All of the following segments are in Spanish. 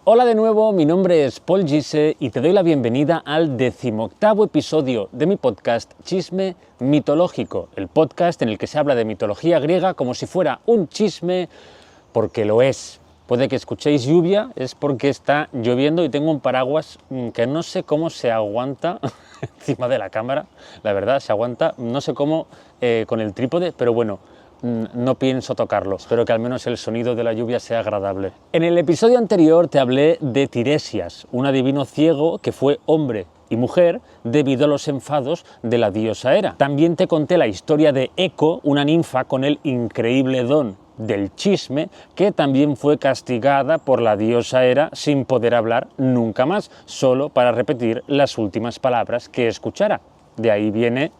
Hola de nuevo, mi nombre es Paul Gise y te doy la bienvenida al 18º episodio de mi podcast Chisme Mitológico, el podcast en el que se habla de mitología griega como si fuera un chisme, porque lo es. Puede que escuchéis lluvia, es porque está lloviendo y tengo un paraguas que no sé cómo se aguanta encima de la cámara, la verdad, se aguanta, no sé cómo con el trípode, pero bueno, no pienso tocarlo. Espero que al menos el sonido de la lluvia sea agradable. En el episodio anterior te hablé de Tiresias, un adivino ciego que fue hombre y mujer debido a los enfados de la diosa Hera. También te conté la historia de Eco, una ninfa con el increíble don del chisme, que también fue castigada por la diosa Hera sin poder hablar nunca más, solo para repetir las últimas palabras que escuchara. De ahí viene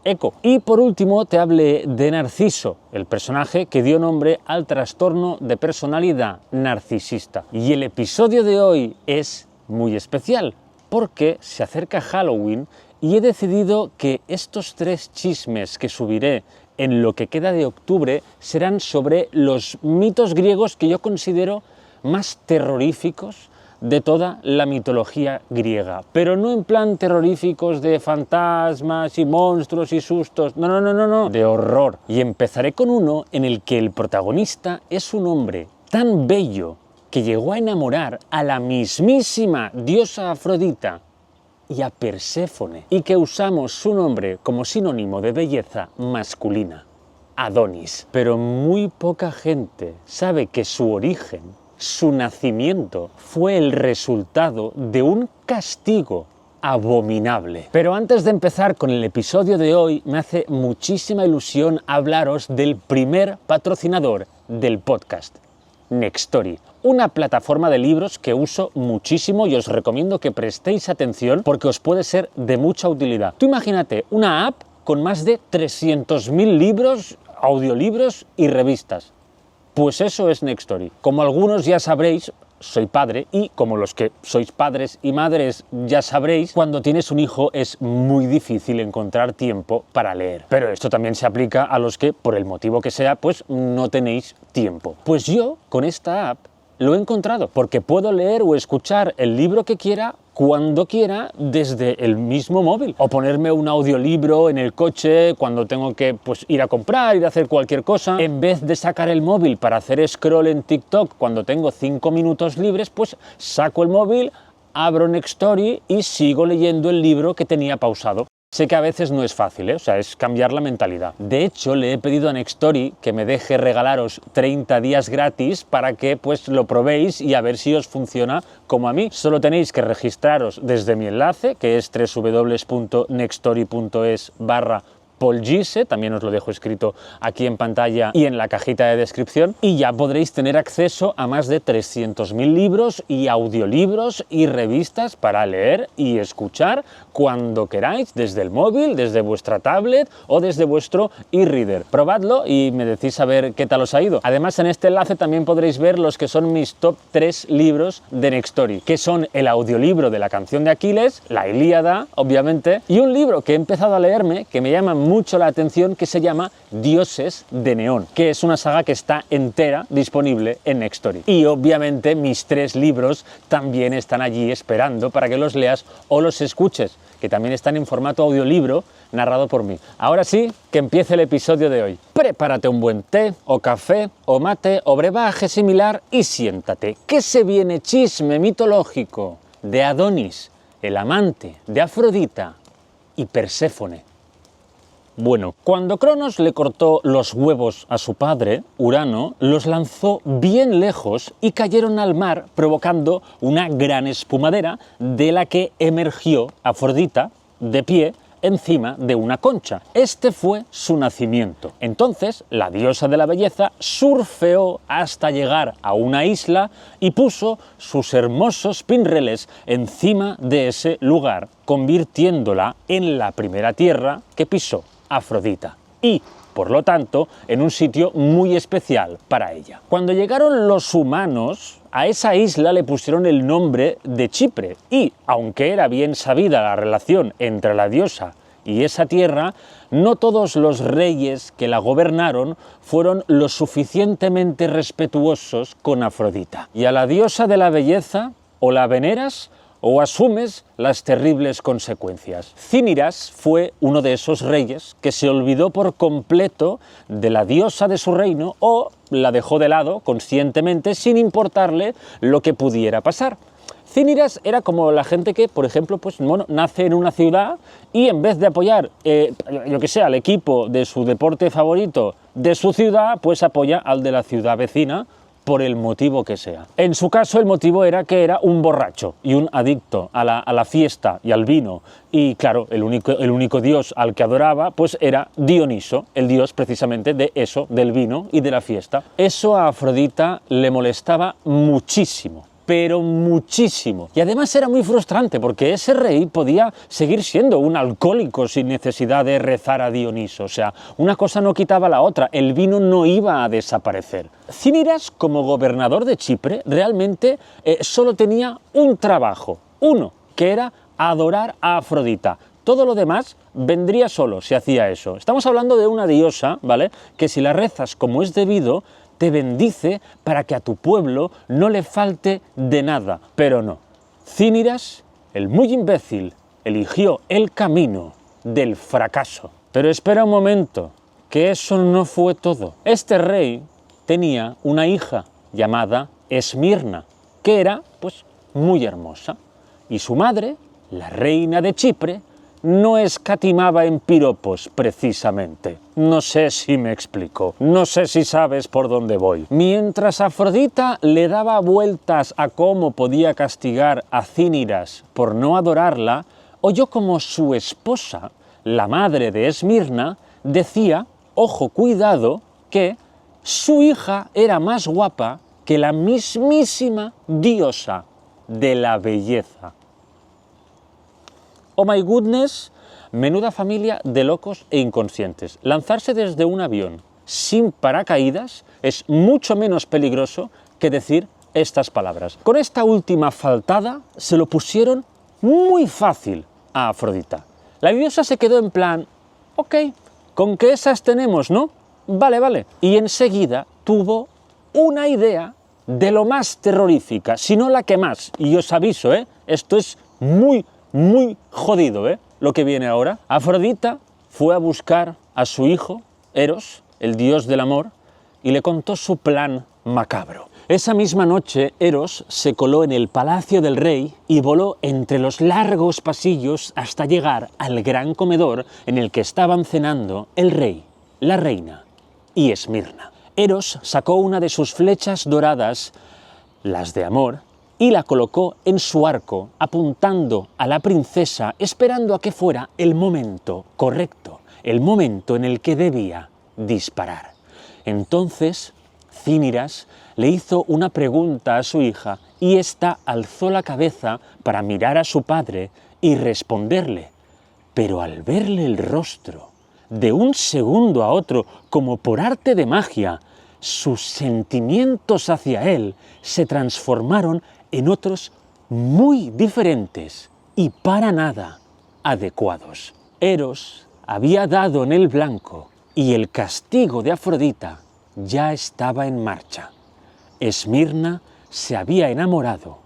Eco. Y por último te hablé de Narciso, el personaje que dio nombre al trastorno de personalidad narcisista. Y el episodio de hoy es muy especial porque se acerca Halloween y he decidido que estos 3 chismes que subiré en lo que queda de octubre serán sobre los mitos griegos que yo considero más terroríficos de toda la mitología griega, pero no en plan terroríficos de fantasmas y monstruos y sustos, no, de horror. Y empezaré con uno en el que el protagonista es un hombre tan bello que llegó a enamorar a la mismísima diosa Afrodita y a Perséfone, y que usamos su nombre como sinónimo de belleza masculina, Adonis. Pero muy poca gente sabe que su origen, su nacimiento, fue el resultado de un castigo abominable. Pero antes de empezar con el episodio de hoy, me hace muchísima ilusión hablaros del primer patrocinador del podcast, Nextory, una plataforma de libros que uso muchísimo y os recomiendo que prestéis atención porque os puede ser de mucha utilidad. Tú imagínate una app con más de 300.000 libros, audiolibros y revistas. Pues eso es Nextory. Como algunos ya sabréis, soy padre y como los que sois padres y madres ya sabréis, cuando tienes un hijo es muy difícil encontrar tiempo para leer. Pero esto también se aplica a los que, por el motivo que sea, pues no tenéis tiempo. Pues yo, con esta app, lo he encontrado, porque puedo leer o escuchar el libro que quiera, cuando quiera, desde el mismo móvil. O ponerme un audiolibro en el coche cuando tengo que ir a comprar, ir a hacer cualquier cosa. En vez de sacar el móvil para hacer scroll en TikTok cuando tengo 5 minutos libres, pues saco el móvil, abro Nextory y sigo leyendo el libro que tenía pausado. Sé que a veces no es fácil, o sea, es cambiar la mentalidad. De hecho, le he pedido a Nextory que me deje regalaros 30 días gratis para que lo probéis y a ver si os funciona como a mí. Solo tenéis que registraros desde mi enlace, que es www.nextory.es/Paul Gise, también os lo dejo escrito aquí en pantalla y en la cajita de descripción, y ya podréis tener acceso a más de 300.000 libros y audiolibros y revistas para leer y escuchar cuando queráis, desde el móvil, desde vuestra tablet o desde vuestro e-reader. Probadlo y me decís a ver qué tal os ha ido. Además, en este enlace también podréis ver los que son mis top 3 libros de Nextory, que son el audiolibro de la canción de Aquiles, la Ilíada, obviamente, y un libro que he empezado a leerme que me llama mucho la atención, que se llama Dioses de Neón, que es una saga que está entera disponible en Nextory. Y obviamente mis 3 libros también están allí esperando para que los leas o los escuches, que también están en formato audiolibro narrado por mí. Ahora sí, que empiece el episodio de hoy. Prepárate un buen té, o café, o mate, o brebaje similar y siéntate, que se viene chisme mitológico de Adonis, el amante de Afrodita y Perséfone. Bueno, cuando Cronos le cortó los huevos a su padre, Urano, los lanzó bien lejos y cayeron al mar, provocando una gran espumadera de la que emergió Afrodita de pie encima de una concha. Este fue su nacimiento. Entonces, la diosa de la belleza surfeó hasta llegar a una isla y puso sus hermosos pinreles encima de ese lugar, convirtiéndola en la primera tierra que pisó Afrodita y, por lo tanto, en un sitio muy especial para ella. Cuando llegaron los humanos, a esa isla le pusieron el nombre de Chipre y, aunque era bien sabida la relación entre la diosa y esa tierra, no todos los reyes que la gobernaron fueron lo suficientemente respetuosos con Afrodita. Y a la diosa de la belleza o la veneras o asumes las terribles consecuencias. Cíniras fue uno de esos reyes que se olvidó por completo de la diosa de su reino o la dejó de lado conscientemente sin importarle lo que pudiera pasar. Cíniras era como la gente que, por ejemplo, nace en una ciudad y en vez de apoyar, al equipo de su deporte favorito de su ciudad, pues apoya al de la ciudad vecina, por el motivo que sea. En su caso el motivo era que era un borracho y un adicto a la fiesta y al vino, y claro, el único dios al que adoraba pues era Dioniso, el dios precisamente de eso, del vino y de la fiesta. Eso a Afrodita le molestaba muchísimo, pero muchísimo. Y además era muy frustrante porque ese rey podía seguir siendo un alcohólico sin necesidad de rezar a Dioniso. O sea, una cosa no quitaba la otra, el vino no iba a desaparecer. Cíniras, como gobernador de Chipre, realmente solo tenía un trabajo, uno, que era adorar a Afrodita. Todo lo demás vendría solo si hacía eso. Estamos hablando de una diosa, ¿vale?, que si la rezas como es debido, te bendice para que a tu pueblo no le falte de nada. Pero no. Cíniras, el muy imbécil, eligió el camino del fracaso. Pero espera un momento, que eso no fue todo. Este rey tenía una hija llamada Esmirna, que era, pues, muy hermosa. Y su madre, la reina de Chipre, no escatimaba en piropos, precisamente. No sé si me explico, no sé si sabes por dónde voy. Mientras Afrodita le daba vueltas a cómo podía castigar a Cíniras por no adorarla, oyó como su esposa, la madre de Esmirna, decía, ojo, cuidado, que su hija era más guapa que la mismísima diosa de la belleza. Oh my goodness, menuda familia de locos e inconscientes. Lanzarse desde un avión sin paracaídas es mucho menos peligroso que decir estas palabras. Con esta última faltada se lo pusieron muy fácil a Afrodita. La diosa se quedó en plan, ok, con que esas tenemos, ¿no? Vale, vale. Y enseguida tuvo una idea de lo más terrorífica, si no la que más. Y os aviso, esto es muy jodido, lo que viene ahora. Afrodita fue a buscar a su hijo, Eros, el dios del amor, y le contó su plan macabro. Esa misma noche, Eros se coló en el palacio del rey y voló entre los largos pasillos hasta llegar al gran comedor en el que estaban cenando el rey, la reina y Esmirna. Eros sacó una de sus flechas doradas, las de amor, y la colocó en su arco, apuntando a la princesa, esperando a que fuera el momento correcto, el momento en el que debía disparar. Entonces, Cíniras le hizo una pregunta a su hija y ésta alzó la cabeza para mirar a su padre y responderle. Pero al verle el rostro, de un segundo a otro, como por arte de magia, sus sentimientos hacia él se transformaron en otros muy diferentes y para nada adecuados. Eros había dado en el blanco y el castigo de Afrodita ya estaba en marcha. Esmirna se había enamorado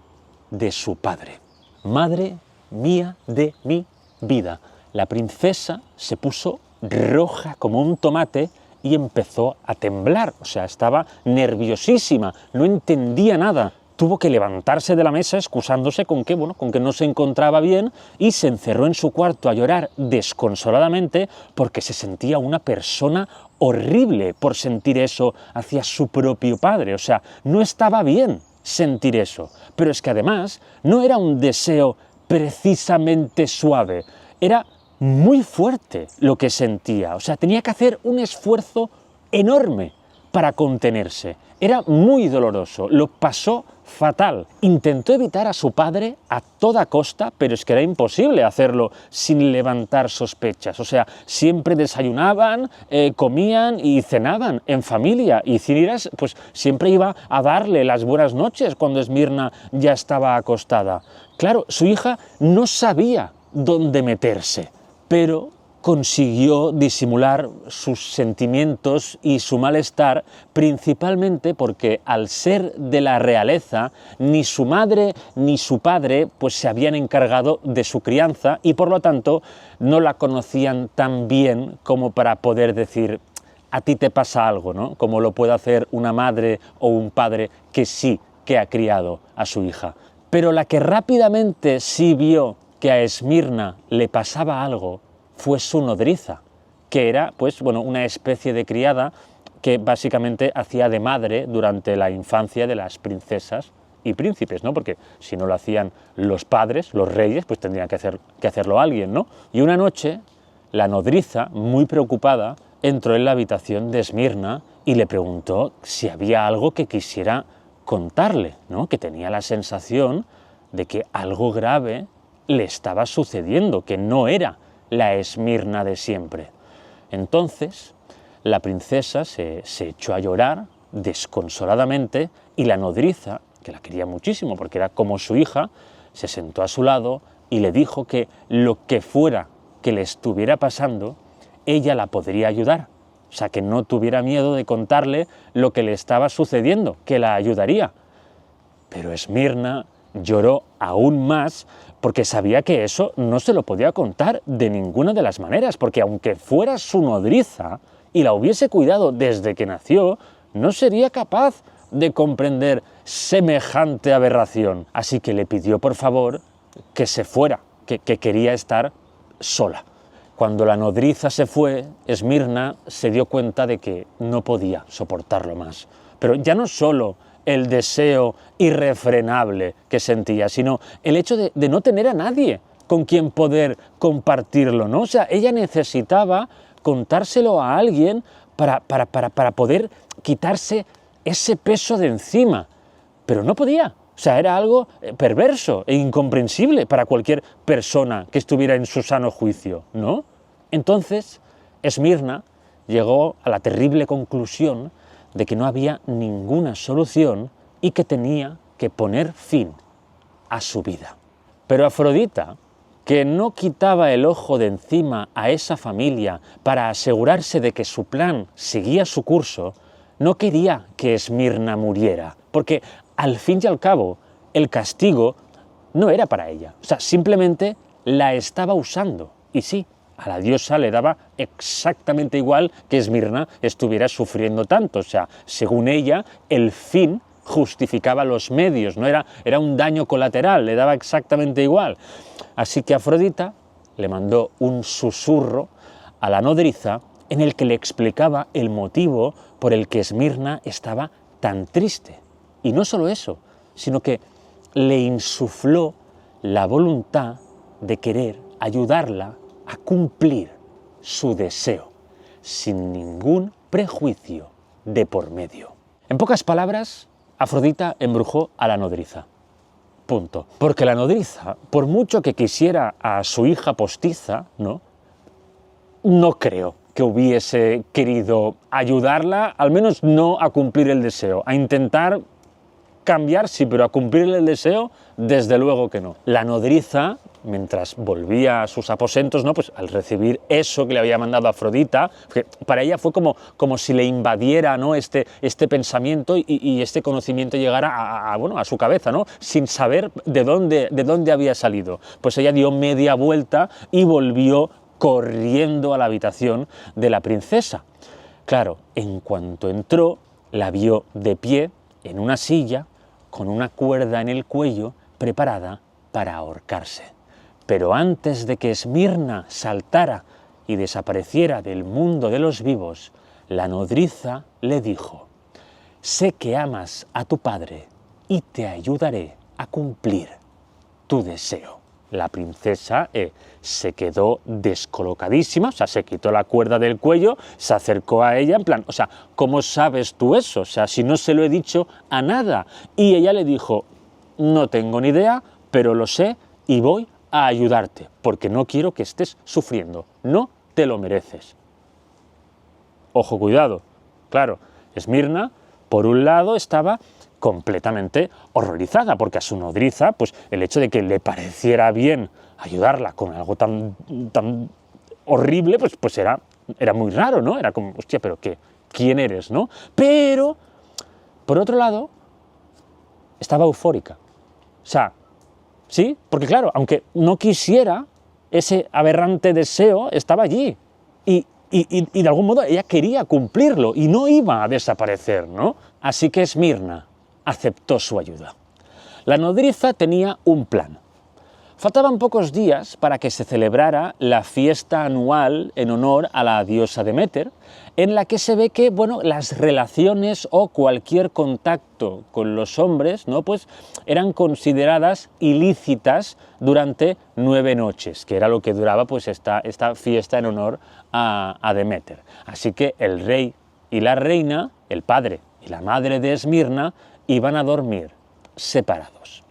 de su padre. Madre mía de mi vida. La princesa se puso roja como un tomate y empezó a temblar, o sea, estaba nerviosísima, no entendía nada. Tuvo que levantarse de la mesa excusándose con que no se encontraba bien y se encerró en su cuarto a llorar desconsoladamente porque se sentía una persona horrible por sentir eso hacia su propio padre. O sea, no estaba bien sentir eso. Pero es que además no era un deseo precisamente suave, era muy fuerte lo que sentía. O sea, tenía que hacer un esfuerzo enorme para contenerse. Era muy doloroso, lo pasó fatal. Intentó evitar a su padre a toda costa, pero es que era imposible hacerlo sin levantar sospechas. O sea, siempre desayunaban, comían y cenaban en familia. Y Cíniras, pues, siempre iba a darle las buenas noches cuando Esmirna ya estaba acostada. Claro, su hija no sabía dónde meterse, pero consiguió disimular sus sentimientos y su malestar, principalmente porque al ser de la realeza, ni su madre ni su padre pues se habían encargado de su crianza y por lo tanto no la conocían tan bien como para poder decir a ti te pasa algo, ¿no? Como lo puede hacer una madre o un padre que sí que ha criado a su hija. Pero la que rápidamente sí vio que a Esmirna le pasaba algo fue su nodriza, que era pues, bueno, una especie de criada que básicamente hacía de madre durante la infancia de las princesas y príncipes, ¿no? Porque si no lo hacían los padres, los reyes, pues tendrían que hacerlo alguien, ¿no? Y una noche, la nodriza, muy preocupada, entró en la habitación de Esmirna y le preguntó si había algo que quisiera contarle, ¿no? Que tenía la sensación de que algo grave le estaba sucediendo, que no era la Esmirna de siempre. Entonces, la princesa se echó a llorar desconsoladamente y la nodriza, que la quería muchísimo porque era como su hija, se sentó a su lado y le dijo que lo que fuera que le estuviera pasando, ella la podría ayudar. O sea, que no tuviera miedo de contarle lo que le estaba sucediendo, que la ayudaría. Pero Esmirna lloró aún más porque sabía que eso no se lo podía contar de ninguna de las maneras, porque aunque fuera su nodriza y la hubiese cuidado desde que nació, no sería capaz de comprender semejante aberración. Así que le pidió por favor que se fuera, que quería estar sola. Cuando la nodriza se fue, Esmirna se dio cuenta de que no podía soportarlo más. Pero ya no solo el deseo irrefrenable que sentía, sino el hecho de no tener a nadie con quien poder compartirlo, ¿no? O sea, ella necesitaba contárselo a alguien para poder quitarse ese peso de encima, pero no podía. O sea, era algo perverso e incomprensible para cualquier persona que estuviera en su sano juicio, ¿no? Entonces, Esmirna llegó a la terrible conclusión de que no había ninguna solución y que tenía que poner fin a su vida. Pero Afrodita, que no quitaba el ojo de encima a esa familia para asegurarse de que su plan seguía su curso, no quería que Esmirna muriera, porque al fin y al cabo el castigo no era para ella, o sea, simplemente la estaba usando. Y sí, a la diosa le daba exactamente igual que Esmirna estuviera sufriendo tanto, o sea, según ella, el fin justificaba los medios, no era un daño colateral, le daba exactamente igual. Así que Afrodita le mandó un susurro a la nodriza en el que le explicaba el motivo por el que Esmirna estaba tan triste. Y no solo eso, sino que le insufló la voluntad de querer ayudarla a cumplir su deseo, sin ningún prejuicio de por medio. En pocas palabras, Afrodita embrujó a la nodriza. Punto. Porque la nodriza, por mucho que quisiera a su hija postiza, no creo que hubiese querido ayudarla, al menos no a cumplir el deseo, a intentar cambiar, sí, pero a cumplirle el deseo, desde luego que no. La nodriza, mientras volvía a sus aposentos, pues al recibir eso que le había mandado Afrodita, que para ella fue como si le invadiera, este pensamiento y este conocimiento llegara a su cabeza, sin saber de dónde había salido. Pues ella dio media vuelta y volvió corriendo a la habitación de la princesa. Claro, en cuanto entró, la vio de pie en una silla, con una cuerda en el cuello, preparada para ahorcarse. Pero antes de que Esmirna saltara y desapareciera del mundo de los vivos, la nodriza le dijo: «Sé que amas a tu padre y te ayudaré a cumplir tu deseo». La princesa se quedó descolocadísima, o sea, se quitó la cuerda del cuello, se acercó a ella en plan, o sea, ¿cómo sabes tú eso? O sea, si no se lo he dicho a nada. Y ella le dijo: «No tengo ni idea, pero lo sé y voy a ayudarte, porque no quiero que estés sufriendo, no te lo mereces». Ojo, cuidado, claro, Esmirna, por un lado, estaba completamente horrorizada, porque a su nodriza, pues el hecho de que le pareciera bien ayudarla con algo tan horrible, pues era muy raro, ¿no? Era como, hostia, pero ¿qué? ¿Quién eres, no? Pero, por otro lado, estaba eufórica. O sea, ¿sí? Porque claro, aunque no quisiera, ese aberrante deseo estaba allí. Y de algún modo ella quería cumplirlo y no iba a desaparecer, ¿no? Así que Esmirna aceptó su ayuda. La nodriza tenía un plan. Faltaban pocos días para que se celebrara la fiesta anual en honor a la diosa Deméter, en la que se ve que, bueno, las relaciones o cualquier contacto con los hombres, ¿no?, pues eran consideradas ilícitas durante 9 noches, que era lo que duraba pues esta fiesta en honor a Deméter. Así que el rey y la reina, el padre y la madre de Esmirna, iban a dormir separados.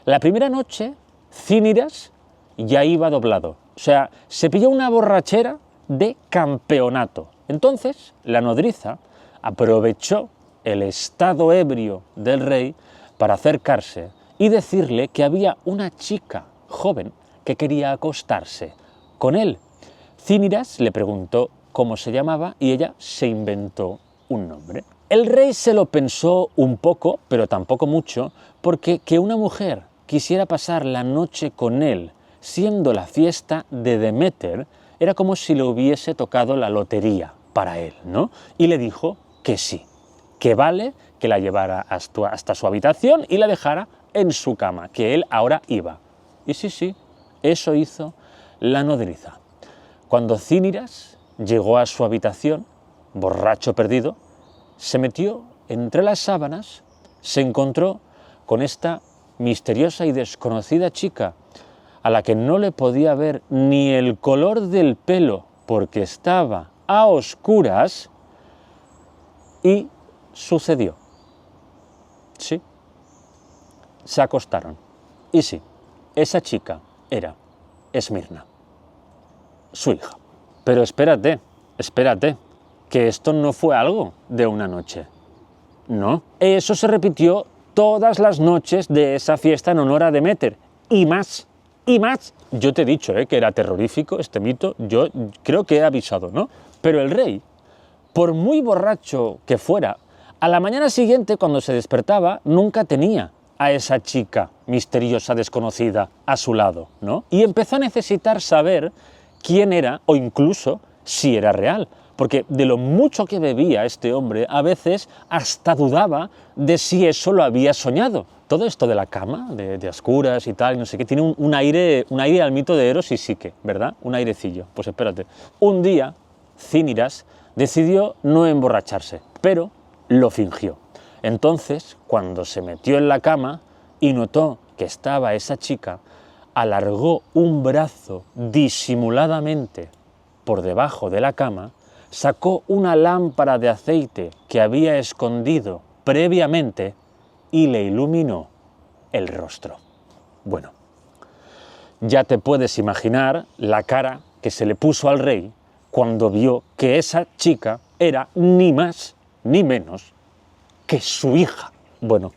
La primera noche, Cíniras ya iba doblado, o sea, se pilló una borrachera de campeonato. Entonces, la nodriza aprovechó el estado ebrio del rey para acercarse y decirle que había una chica joven que quería acostarse con él. Cíniras le preguntó cómo se llamaba y ella se inventó un nombre. El rey se lo pensó un poco, pero tampoco mucho, porque que una mujer quisiera pasar la noche con él, siendo la fiesta de Deméter, era como si le hubiese tocado la lotería para él, ¿no? Y le dijo que sí, que vale, que la llevara hasta su habitación y la dejara en su cama, que él ahora iba. Y sí, eso hizo la nodriza. Cuando Cíniras llegó a su habitación, borracho perdido, se metió entre las sábanas, se encontró con esta misteriosa y desconocida chica, a la que no le podía ver ni el color del pelo porque estaba a oscuras, y sucedió. Sí, se acostaron. Y sí, esa chica era Esmirna, su hija. Pero espérate, que esto no fue algo de una noche. No, eso se repitió todas las noches de esa fiesta en honor a Deméter, y más, y más. Yo te he dicho que era terrorífico este mito, yo creo que he avisado, ¿no? Pero el rey, por muy borracho que fuera, a la mañana siguiente, cuando se despertaba, nunca tenía a esa chica misteriosa desconocida a su lado, ¿no? Y empezó a necesitar saber quién era, o incluso si era real, porque de lo mucho que bebía este hombre, a veces hasta dudaba de si eso lo había soñado. Todo esto de la cama, de oscuras y tal, y no sé qué, tiene un aire al mito de Eros y Psique, ¿verdad? Un airecillo. Pues espérate. Un día, Cíniras decidió no emborracharse, pero lo fingió. Entonces, cuando se metió en la cama y notó que estaba esa chica, alargó un brazo disimuladamente por debajo de la cama, sacó una lámpara de aceite que había escondido previamente y le iluminó el rostro. Bueno, ya te puedes imaginar la cara que se le puso al rey cuando vio que esa chica era ni más ni menos que su hija. Bueno,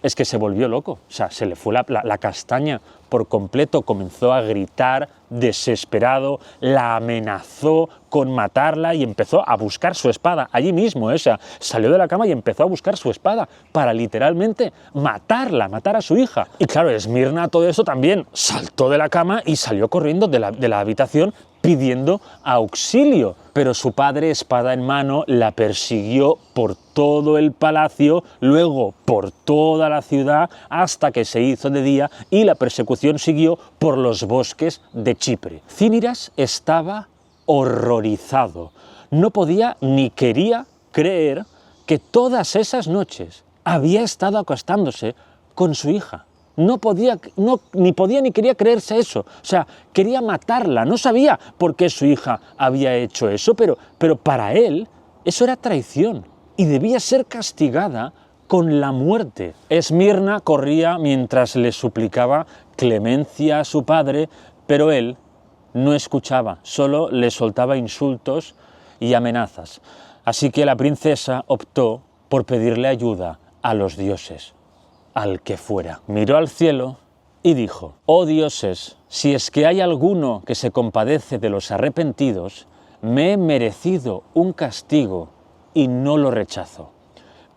es que se volvió loco, o sea, se le fue la castaña por completo, comenzó a gritar desesperado, la amenazó con matarla y empezó a buscar su espada allí mismo, o sea, salió de la cama y empezó a buscar su espada para literalmente matarla, matar a su hija. Y claro, Esmirna todo eso también saltó de la cama y salió corriendo de la habitación pidiendo auxilio, pero su padre, espada en mano, la persiguió por todo el palacio, luego por toda la ciudad, hasta que se hizo de día y la persecución siguió por los bosques de Chipre. Cíniras estaba horrorizado, no podía ni quería creer que todas esas noches había estado acostándose con su hija. Ni podía ni quería creerse eso, o sea, quería matarla, no sabía por qué su hija había hecho eso, pero para él eso era traición y debía ser castigada con la muerte. Esmirna corría mientras le suplicaba clemencia a su padre, pero él no escuchaba, solo le soltaba insultos y amenazas. Así que la princesa optó por pedirle ayuda a los dioses, al que fuera. Miró al cielo y dijo: «Oh dioses, si es que hay alguno que se compadece de los arrepentidos, me he merecido un castigo y no lo rechazo.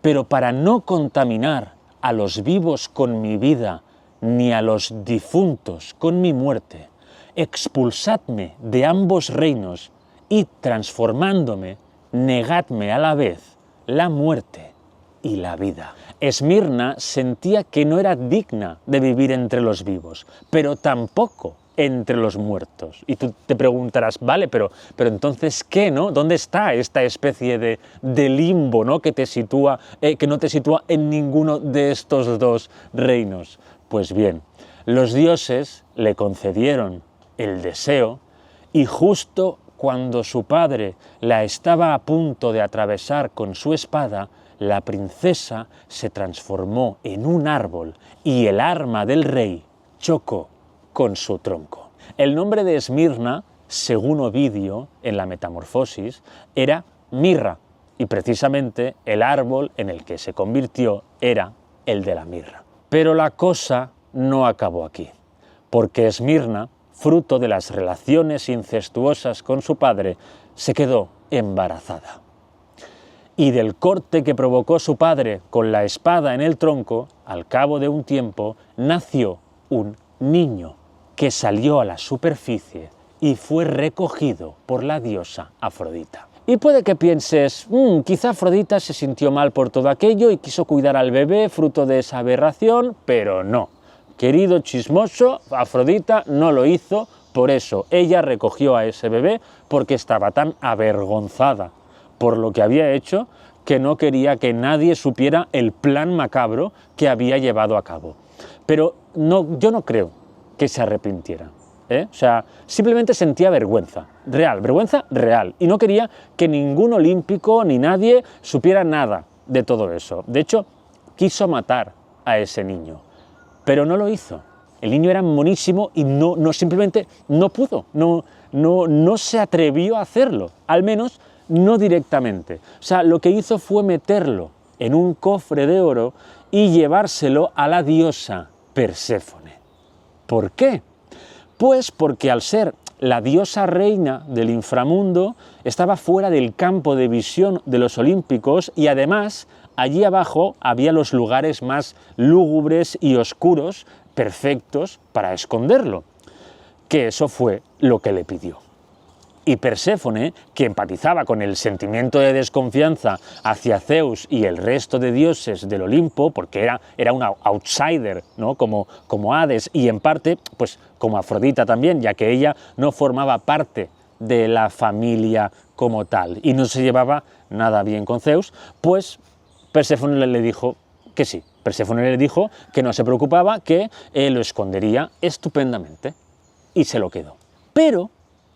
Pero para no contaminar a los vivos con mi vida, ni a los difuntos con mi muerte, expulsadme de ambos reinos y, transformándome, negadme a la vez la muerte y la vida». Esmirna sentía que no era digna de vivir entre los vivos, pero tampoco entre los muertos. Y tú te preguntarás, vale, pero entonces, ¿qué, no? ¿Dónde está esta especie de limbo, ¿no? que no te sitúa en ninguno de estos dos reinos? Pues bien, los dioses le concedieron el deseo y justo cuando su padre la estaba a punto de atravesar con su espada, la princesa se transformó en un árbol y el arma del rey chocó con su tronco. El nombre de Esmirna, según Ovidio, en la Metamorfosis, era mirra, y precisamente el árbol en el que se convirtió era el de la mirra. Pero la cosa no acabó aquí, porque Esmirna, fruto de las relaciones incestuosas con su padre, se quedó embarazada. Y del corte que provocó su padre con la espada en el tronco, al cabo de un tiempo, nació un niño que salió a la superficie y fue recogido por la diosa Afrodita. Y puede que pienses, quizá Afrodita se sintió mal por todo aquello y quiso cuidar al bebé fruto de esa aberración, pero no. Querido chismoso, Afrodita no lo hizo, por eso ella recogió a ese bebé porque estaba tan avergonzada por lo que había hecho que no quería que nadie supiera el plan macabro que había llevado a cabo. Pero yo no creo que se arrepintiera, O sea, simplemente sentía vergüenza real, y no quería que ningún olímpico ni nadie supiera nada de todo eso. De hecho, quiso matar a ese niño, pero no lo hizo. El niño era monísimo y simplemente no pudo, no se atrevió a hacerlo, al menos no directamente. O sea, lo que hizo fue meterlo en un cofre de oro y llevárselo a la diosa Perséfone. ¿Por qué? Pues porque al ser la diosa reina del inframundo, estaba fuera del campo de visión de los olímpicos y además allí abajo había los lugares más lúgubres y oscuros, perfectos para esconderlo. Que eso fue lo que le pidió. Y Perséfone, que empatizaba con el sentimiento de desconfianza hacia Zeus y el resto de dioses del Olimpo, porque era una outsider, ¿no? como Hades, y en parte pues como Afrodita también, ya que ella no formaba parte de la familia como tal y no se llevaba nada bien con Zeus, pues Perséfone le dijo que sí. Perséfone le dijo que no se preocupaba, que lo escondería estupendamente, y se lo quedó. Pero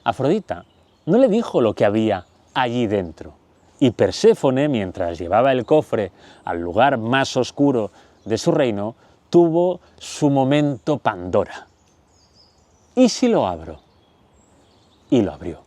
Afrodita no le dijo lo que había allí dentro. Y Perséfone, mientras llevaba el cofre al lugar más oscuro de su reino, tuvo su momento Pandora. ¿Y si lo abro? Y lo abrió.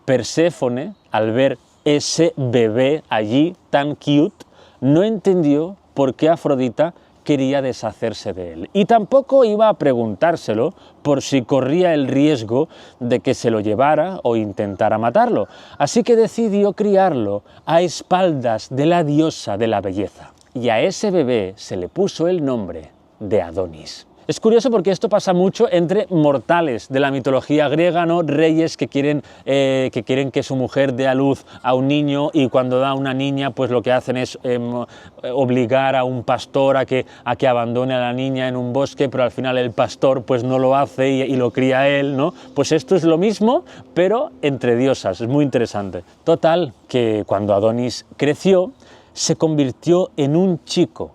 Perséfone, al ver ese bebé allí tan cute, no entendió por qué Afrodita quería deshacerse de él. Y tampoco iba a preguntárselo por si corría el riesgo de que se lo llevara o intentara matarlo. Así que decidió criarlo a espaldas de la diosa de la belleza. Y a ese bebé se le puso el nombre de Adonis. Es curioso porque esto pasa mucho entre mortales de la mitología griega, ¿no? Reyes que quieren que su mujer dé a luz a un niño y cuando da a una niña pues lo que hacen es obligar a un pastor a que abandone a la niña en un bosque, pero al final el pastor pues no lo hace y lo cría él, ¿no? Pues esto es lo mismo, pero entre diosas, es muy interesante. Total, que cuando Adonis creció, se convirtió en un chico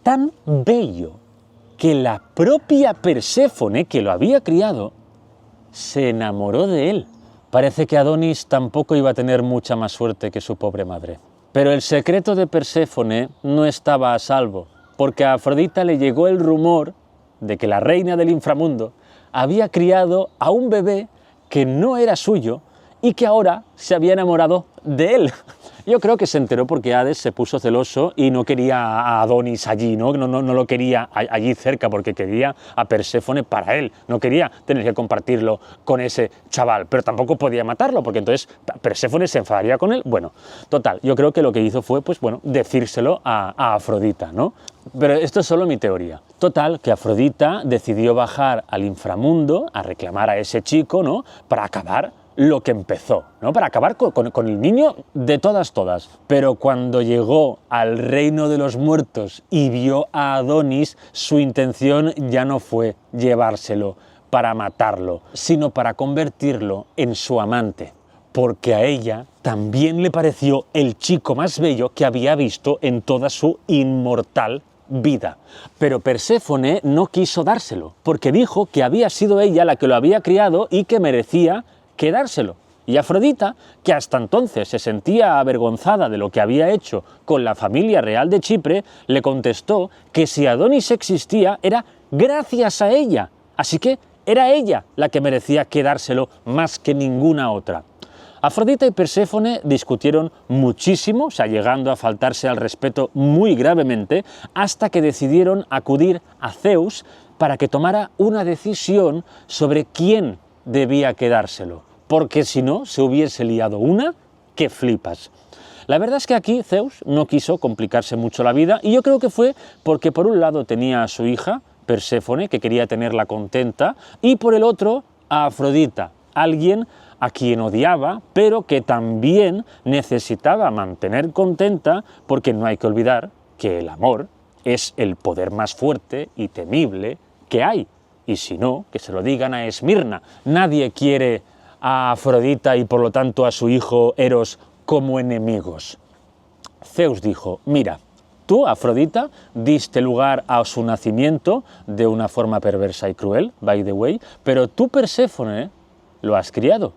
tan bello que la propia Perséfone, que lo había criado, se enamoró de él. Parece que Adonis tampoco iba a tener mucha más suerte que su pobre madre. Pero el secreto de Perséfone no estaba a salvo, porque a Afrodita le llegó el rumor de que la reina del inframundo había criado a un bebé que no era suyo y que ahora se había enamorado de él. Yo creo que se enteró porque Hades se puso celoso y no quería a Adonis allí, ¿no? No lo quería allí cerca porque quería a Perséfone para él, no quería tener que compartirlo con ese chaval, pero tampoco podía matarlo porque entonces Perséfone se enfadaría con él. Bueno, total, yo creo que lo que hizo fue, pues bueno, decírselo a Afrodita, ¿no? Pero esto es solo mi teoría. Total, que Afrodita decidió bajar al inframundo a reclamar a ese chico, ¿no? Para acabar lo que empezó, ¿no? Para acabar con el niño de todas. Pero cuando llegó al reino de los muertos y vio a Adonis, su intención ya no fue llevárselo para matarlo, sino para convertirlo en su amante, porque a ella también le pareció el chico más bello que había visto en toda su inmortal vida. Pero Perséfone no quiso dárselo, porque dijo que había sido ella la que lo había criado y que merecía quedárselo. Y Afrodita, que hasta entonces se sentía avergonzada de lo que había hecho con la familia real de Chipre, le contestó que si Adonis existía era gracias a ella, así que era ella la que merecía quedárselo más que ninguna otra. Afrodita y Perséfone discutieron muchísimo, o sea, llegando a faltarse al respeto muy gravemente, hasta que decidieron acudir a Zeus para que tomara una decisión sobre quién debía quedárselo, porque si no se hubiese liado una que flipas. La verdad es que aquí Zeus no quiso complicarse mucho la vida y yo creo que fue porque por un lado tenía a su hija, Perséfone, que quería tenerla contenta, y por el otro a Afrodita, alguien a quien odiaba, pero que también necesitaba mantener contenta, porque no hay que olvidar que el amor es el poder más fuerte y temible que hay. Y si no, que se lo digan a Esmirna. Nadie quiere a Afrodita y por lo tanto a su hijo Eros como enemigos. Zeus dijo, mira, tú, Afrodita, diste lugar a su nacimiento de una forma perversa y cruel, by the way, pero tú, Perséfone, lo has criado.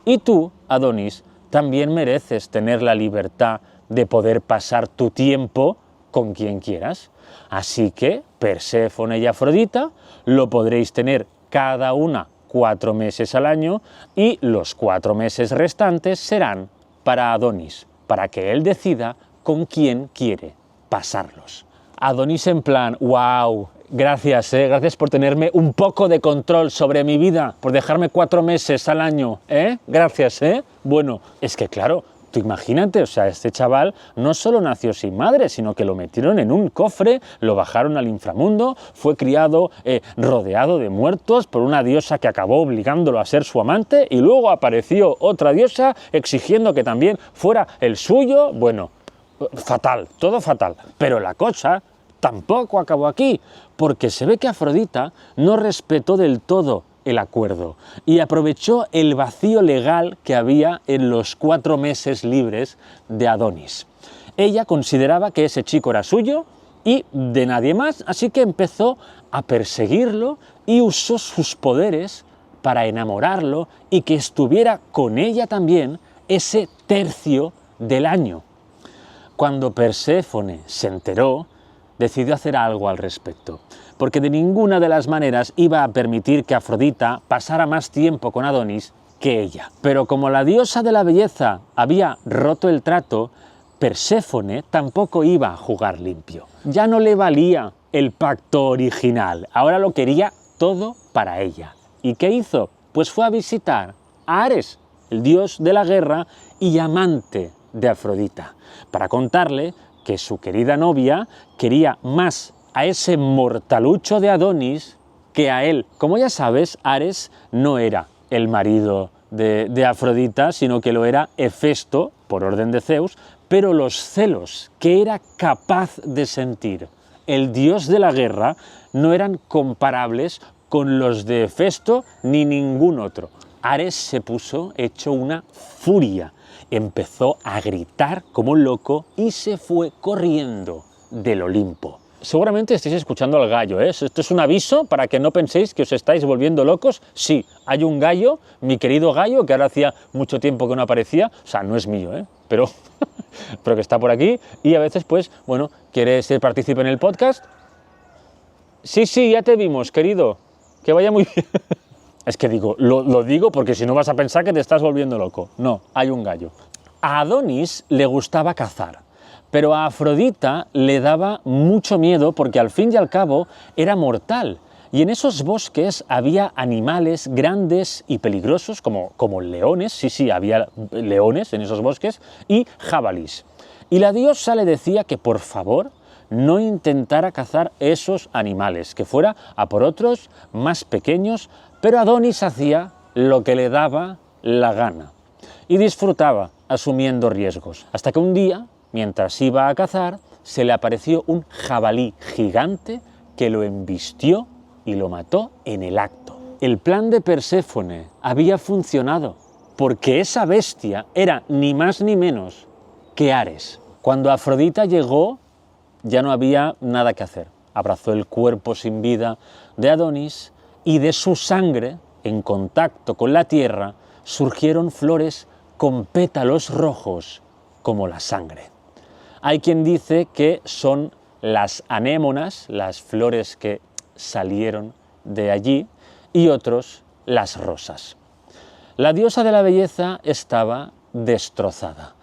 Y tú, Adonis, también mereces tener la libertad de poder pasar tu tiempo con quien quieras. Así que Perséfone y Afrodita lo podréis tener cada una 4 meses al año y los 4 meses restantes serán para Adonis, para que él decida con quién quiere pasarlos. Adonis en plan, wow, gracias por tenerme un poco de control sobre mi vida, por dejarme 4 meses al año, gracias, Bueno, es que claro, tú imagínate, o sea, este chaval no solo nació sin madre, sino que lo metieron en un cofre, lo bajaron al inframundo, fue criado rodeado de muertos por una diosa que acabó obligándolo a ser su amante y luego apareció otra diosa exigiendo que también fuera el suyo. Bueno, fatal, todo fatal. Pero la cosa tampoco acabó aquí, porque se ve que Afrodita no respetó del todo el acuerdo y aprovechó el vacío legal que había en los 4 meses libres de Adonis. Ella consideraba que ese chico era suyo y de nadie más, así que empezó a perseguirlo y usó sus poderes para enamorarlo y que estuviera con ella también ese tercio del año. Cuando Perséfone se enteró, decidió hacer algo al respecto, porque de ninguna de las maneras iba a permitir que Afrodita pasara más tiempo con Adonis que ella. Pero como la diosa de la belleza había roto el trato, Perséfone tampoco iba a jugar limpio. Ya no le valía el pacto original, ahora lo quería todo para ella. ¿Y qué hizo? Pues fue a visitar a Ares, el dios de la guerra y amante de Afrodita, para contarle que su querida novia quería más a ese mortalucho de Adonis que a él. Como ya sabes, Ares no era el marido de Afrodita, sino que lo era Hefesto, por orden de Zeus, pero los celos que era capaz de sentir el dios de la guerra no eran comparables con los de Hefesto ni ningún otro. Ares se puso hecho una furia. Empezó a gritar como un loco y se fue corriendo del Olimpo. Seguramente estáis escuchando al gallo, ¿eh? Esto es un aviso para que no penséis que os estáis volviendo locos. Sí, hay un gallo, mi querido gallo, que ahora hacía mucho tiempo que no aparecía, o sea, no es mío, pero que está por aquí y a veces, pues, bueno, quiere ser partícipe en el podcast. Sí, ya te vimos, querido, que vaya muy bien. Es que digo, lo digo porque si no vas a pensar que te estás volviendo loco. No, hay un gallo. A Adonis le gustaba cazar, pero a Afrodita le daba mucho miedo porque al fin y al cabo era mortal. Y en esos bosques había animales grandes y peligrosos como leones, sí, había leones en esos bosques, y jabalís. Y la diosa le decía que por favor no intentara cazar esos animales, que fuera a por otros más pequeños, pero Adonis hacía lo que le daba la gana y disfrutaba asumiendo riesgos, hasta que un día, mientras iba a cazar, se le apareció un jabalí gigante que lo embistió y lo mató en el acto. El plan de Perséfone había funcionado, porque esa bestia era ni más ni menos que Ares. Cuando Afrodita llegó, ya no había nada que hacer. Abrazó el cuerpo sin vida de Adonis y de su sangre, en contacto con la tierra, surgieron flores con pétalos rojos como la sangre. Hay quien dice que son las anémonas, las flores que salieron de allí, y otros las rosas. La diosa de la belleza estaba destrozada,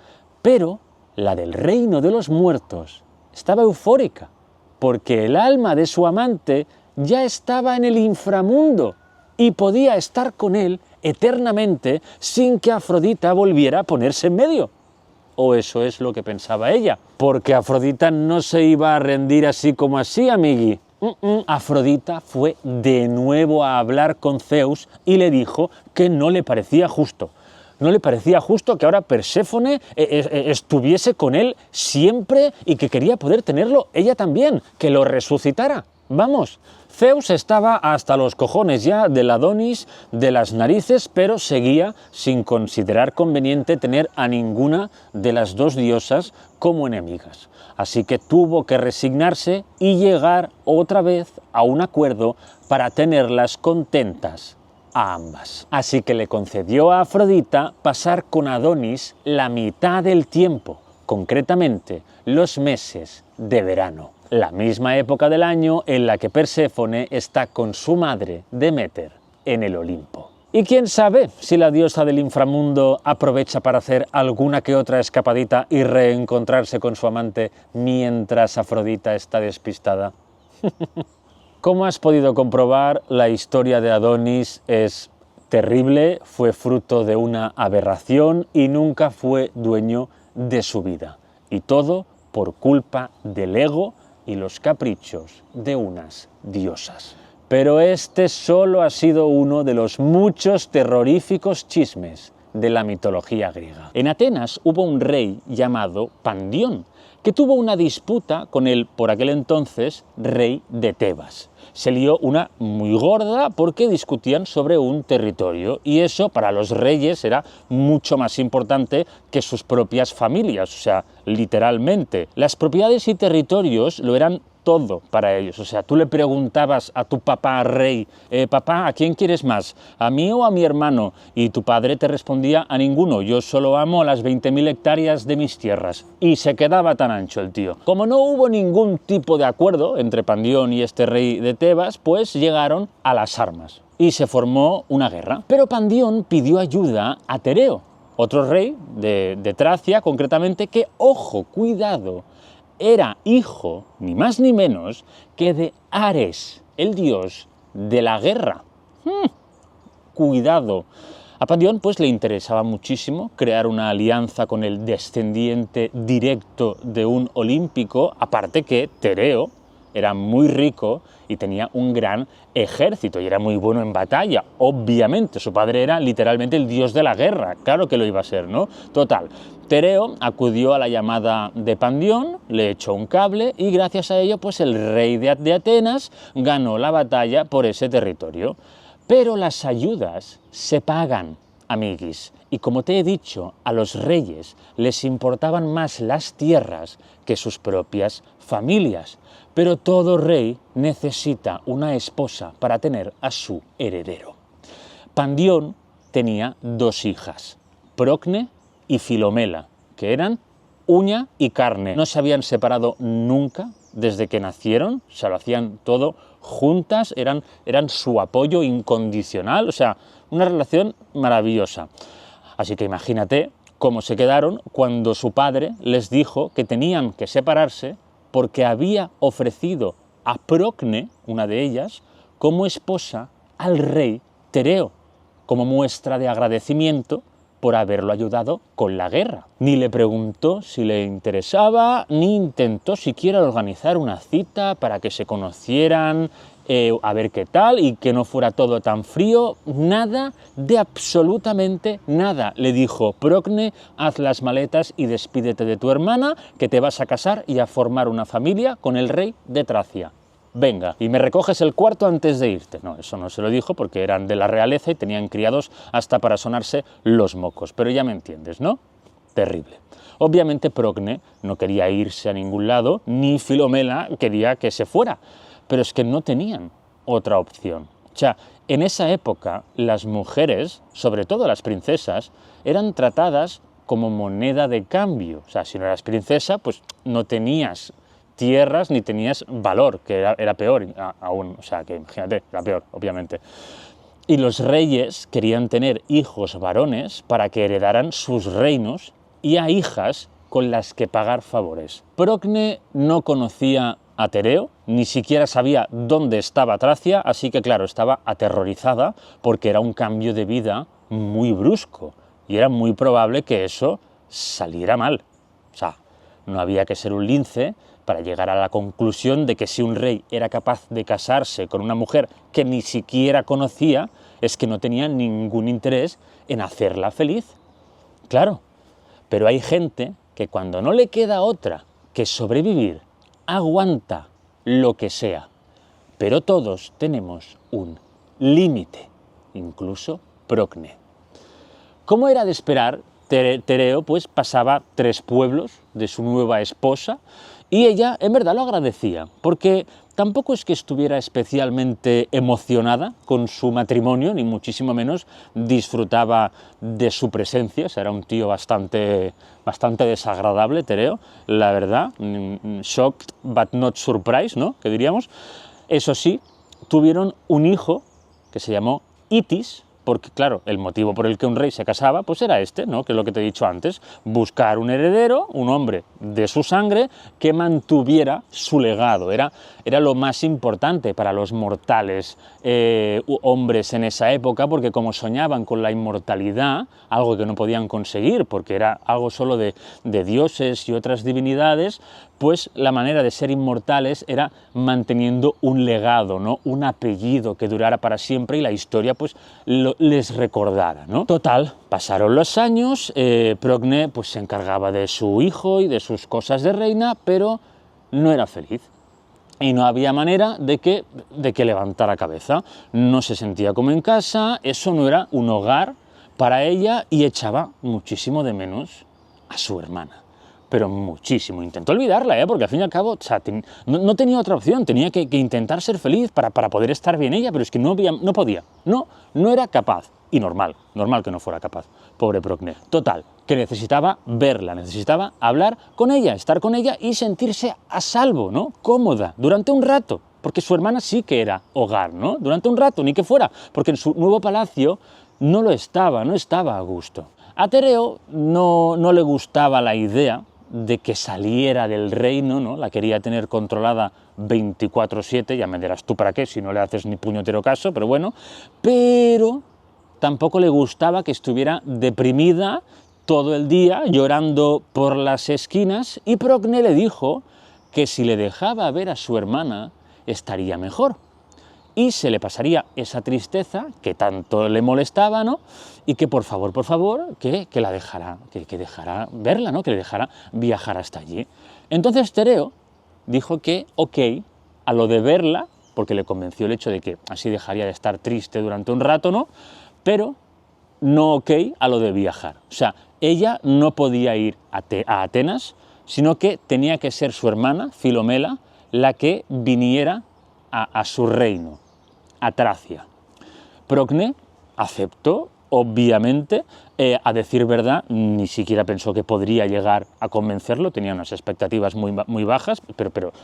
pero la del reino de los muertos estaba eufórica, porque el alma de su amante ya estaba en el inframundo y podía estar con él eternamente sin que Afrodita volviera a ponerse en medio. O eso es lo que pensaba ella, porque Afrodita no se iba a rendir así como así, amigui. Afrodita fue de nuevo a hablar con Zeus y le dijo que no le parecía justo. No le parecía justo que ahora Perséfone estuviese con él siempre y que quería poder tenerlo ella también, que lo resucitara. Vamos, Zeus estaba hasta los cojones ya del Adonis, de las narices, pero seguía sin considerar conveniente tener a ninguna de las dos diosas como enemigas. Así que tuvo que resignarse y llegar otra vez a un acuerdo para tenerlas contentas a ambas. Así que le concedió a Afrodita pasar con Adonis la mitad del tiempo, concretamente los meses de verano, la misma época del año en la que Perséfone está con su madre Deméter en el Olimpo. Y quién sabe si la diosa del inframundo aprovecha para hacer alguna que otra escapadita y reencontrarse con su amante mientras Afrodita está despistada. Como has podido comprobar, la historia de Adonis es terrible, fue fruto de una aberración y nunca fue dueño de su vida. Y todo por culpa del ego y los caprichos de unas diosas. Pero este solo ha sido uno de los muchos terroríficos chismes de la mitología griega. En Atenas hubo un rey llamado Pandión, que tuvo una disputa con el, por aquel entonces, rey de Tebas. Se lió una muy gorda porque discutían sobre un territorio y eso para los reyes era mucho más importante que sus propias familias, o sea, literalmente. Las propiedades y territorios lo eran todo para ellos, o sea, tú le preguntabas a tu papá rey, papá, ¿a quién quieres más? ¿A mí o a mi hermano? Y tu padre te respondía, a ninguno, yo solo amo las 20.000 hectáreas de mis tierras. Y se quedaba tan ancho el tío. Como no hubo ningún tipo de acuerdo entre Pandión y este rey de Tebas, pues llegaron a las armas y se formó una guerra. Pero Pandión pidió ayuda a Tereo, otro rey de Tracia concretamente, que, ojo, cuidado, era hijo, ni más ni menos, que de Ares, el dios de la guerra. Cuidado. A Pandión pues le interesaba muchísimo crear una alianza con el descendiente directo de un olímpico, aparte que Tereo era muy rico y tenía un gran ejército y era muy bueno en batalla, obviamente. Su padre era literalmente el dios de la guerra, claro que lo iba a ser, ¿no? Total, Tereo acudió a la llamada de Pandión, le echó un cable y gracias a ello pues el rey de Atenas ganó la batalla por ese territorio. Pero las ayudas se pagan, amiguis, y como te he dicho, a los reyes les importaban más las tierras que sus propias familias. Pero todo rey necesita una esposa para tener a su heredero. Pandión tenía dos hijas, Procne y Filomela, que eran uña y carne. No se habían separado nunca desde que nacieron, o sea, lo hacían todo juntas, eran su apoyo incondicional, o sea, una relación maravillosa. Así que imagínate cómo se quedaron cuando su padre les dijo que tenían que separarse porque había ofrecido a Procne, una de ellas, como esposa al rey Tereo, como muestra de agradecimiento por haberlo ayudado con la guerra. Ni le preguntó si le interesaba, ni intentó siquiera organizar una cita para que se conocieran, a ver qué tal, y que no fuera todo tan frío. Nada, de absolutamente nada. Le dijo: Procne, haz las maletas y despídete de tu hermana, que te vas a casar y a formar una familia con el rey de Tracia. Venga, y me recoges el cuarto antes de irte. No, eso no se lo dijo porque eran de la realeza y tenían criados hasta para sonarse los mocos. Pero ya me entiendes, ¿no? Terrible. Obviamente Procne no quería irse a ningún lado, ni Filomela quería que se fuera, pero es que no tenían otra opción. O sea, en esa época las mujeres, sobre todo las princesas, eran tratadas como moneda de cambio. O sea, si no eras princesa, pues no tenías tierras ni tenías valor, que era peor aún. O sea, que imagínate, era peor, obviamente. Y los reyes querían tener hijos varones para que heredaran sus reinos y a hijas con las que pagar favores. Procne no conocía a Tereo, ni siquiera sabía dónde estaba Tracia, así que claro, estaba aterrorizada porque era un cambio de vida muy brusco y era muy probable que eso saliera mal. O sea, no había que ser un lince para llegar a la conclusión de que si un rey era capaz de casarse con una mujer que ni siquiera conocía, es que no tenía ningún interés en hacerla feliz. Claro, pero hay gente que cuando no le queda otra que sobrevivir, aguanta lo que sea. Pero todos tenemos un límite, incluso Procne. Como era de esperar, Tereo pues pasaba 3 pueblos de su nueva esposa y ella en verdad lo agradecía, porque tampoco es que estuviera especialmente emocionada con su matrimonio, ni muchísimo menos disfrutaba de su presencia. O sea, era un tío bastante desagradable, Tereo, la verdad, shocked but not surprised, ¿no?, que diríamos. Eso sí, tuvieron un hijo que se llamó Itis, porque claro, el motivo por el que un rey se casaba pues era este, ¿no?, que es lo que te he dicho antes, buscar un heredero, un hombre de su sangre que mantuviera su legado. Era lo más importante para los mortales hombres en esa época, porque como soñaban con la inmortalidad, algo que no podían conseguir porque era algo solo de dioses y otras divinidades, pues la manera de ser inmortales era manteniendo un legado, ¿no?, un apellido que durara para siempre y la historia pues les recordara, ¿no? Total, pasaron los años, Procne pues se encargaba de su hijo y de sus cosas de reina, pero no era feliz. Y no había manera de que levantara cabeza. No se sentía como en casa, eso no era un hogar para ella y echaba muchísimo de menos a su hermana. Pero muchísimo. Intentó olvidarla, porque al fin y al cabo, o sea, no tenía otra opción, tenía que intentar ser feliz para poder estar bien ella, pero es que no podía, no era capaz. Y normal que no fuera capaz, pobre Procne. Total, que necesitaba verla, necesitaba hablar con ella, estar con ella y sentirse a salvo, ¿no?, cómoda, durante un rato, porque su hermana sí que era hogar, ¿no?, durante un rato, ni que fuera, porque en su nuevo palacio no estaba a gusto. A Tereo no le gustaba la idea de que saliera del reino, ¿no?, la quería tener controlada 24/7, ya me dirás tú para qué, si no le haces ni puñetero caso, pero bueno, pero tampoco le gustaba que estuviera deprimida todo el día, llorando por las esquinas, y Procne le dijo que si le dejaba ver a su hermana, estaría mejor, y se le pasaría esa tristeza que tanto le molestaba, ¿no?, y que por favor, que la dejara, que dejara verla, ¿no?, que le dejara viajar hasta allí. Entonces Tereo dijo que ok a lo de verla, porque le convenció el hecho de que así dejaría de estar triste durante un rato, ¿no?, pero no ok a lo de viajar. O sea, ella no podía ir a Atenas, sino que tenía que ser su hermana, Filomela, la que viniera a su reino, a Tracia. Procne aceptó, obviamente, a decir verdad, ni siquiera pensó que podría llegar a convencerlo, tenía unas expectativas muy bajas, pero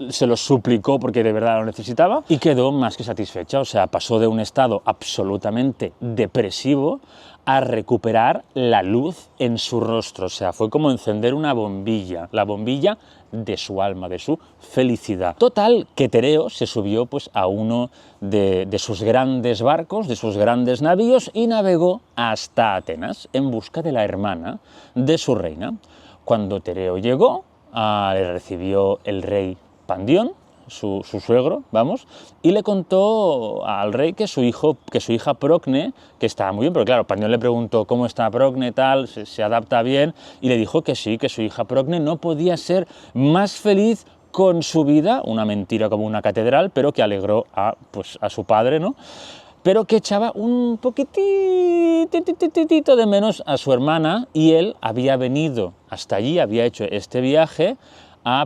se lo suplicó porque de verdad lo necesitaba y quedó más que satisfecha. O sea, pasó de un estado absolutamente depresivo a recuperar la luz en su rostro. O sea, fue como encender una bombilla, la bombilla de su alma, de su felicidad. Total, que Tereo se subió pues, a uno de sus grandes barcos, de sus grandes navíos, y navegó hasta Atenas en busca de la hermana de su reina. Cuando Tereo llegó, le recibió el rey Pandión, su suegro, vamos, y le contó al rey que su hija Procne, que estaba muy bien, pero claro, Pandión le preguntó cómo está Procne, tal, se adapta bien, y le dijo que sí, que su hija Procne no podía ser más feliz con su vida, una mentira como una catedral, pero que alegró a su padre, ¿no? Pero que echaba un poquitito de menos a su hermana, y él había venido hasta allí, había hecho este viaje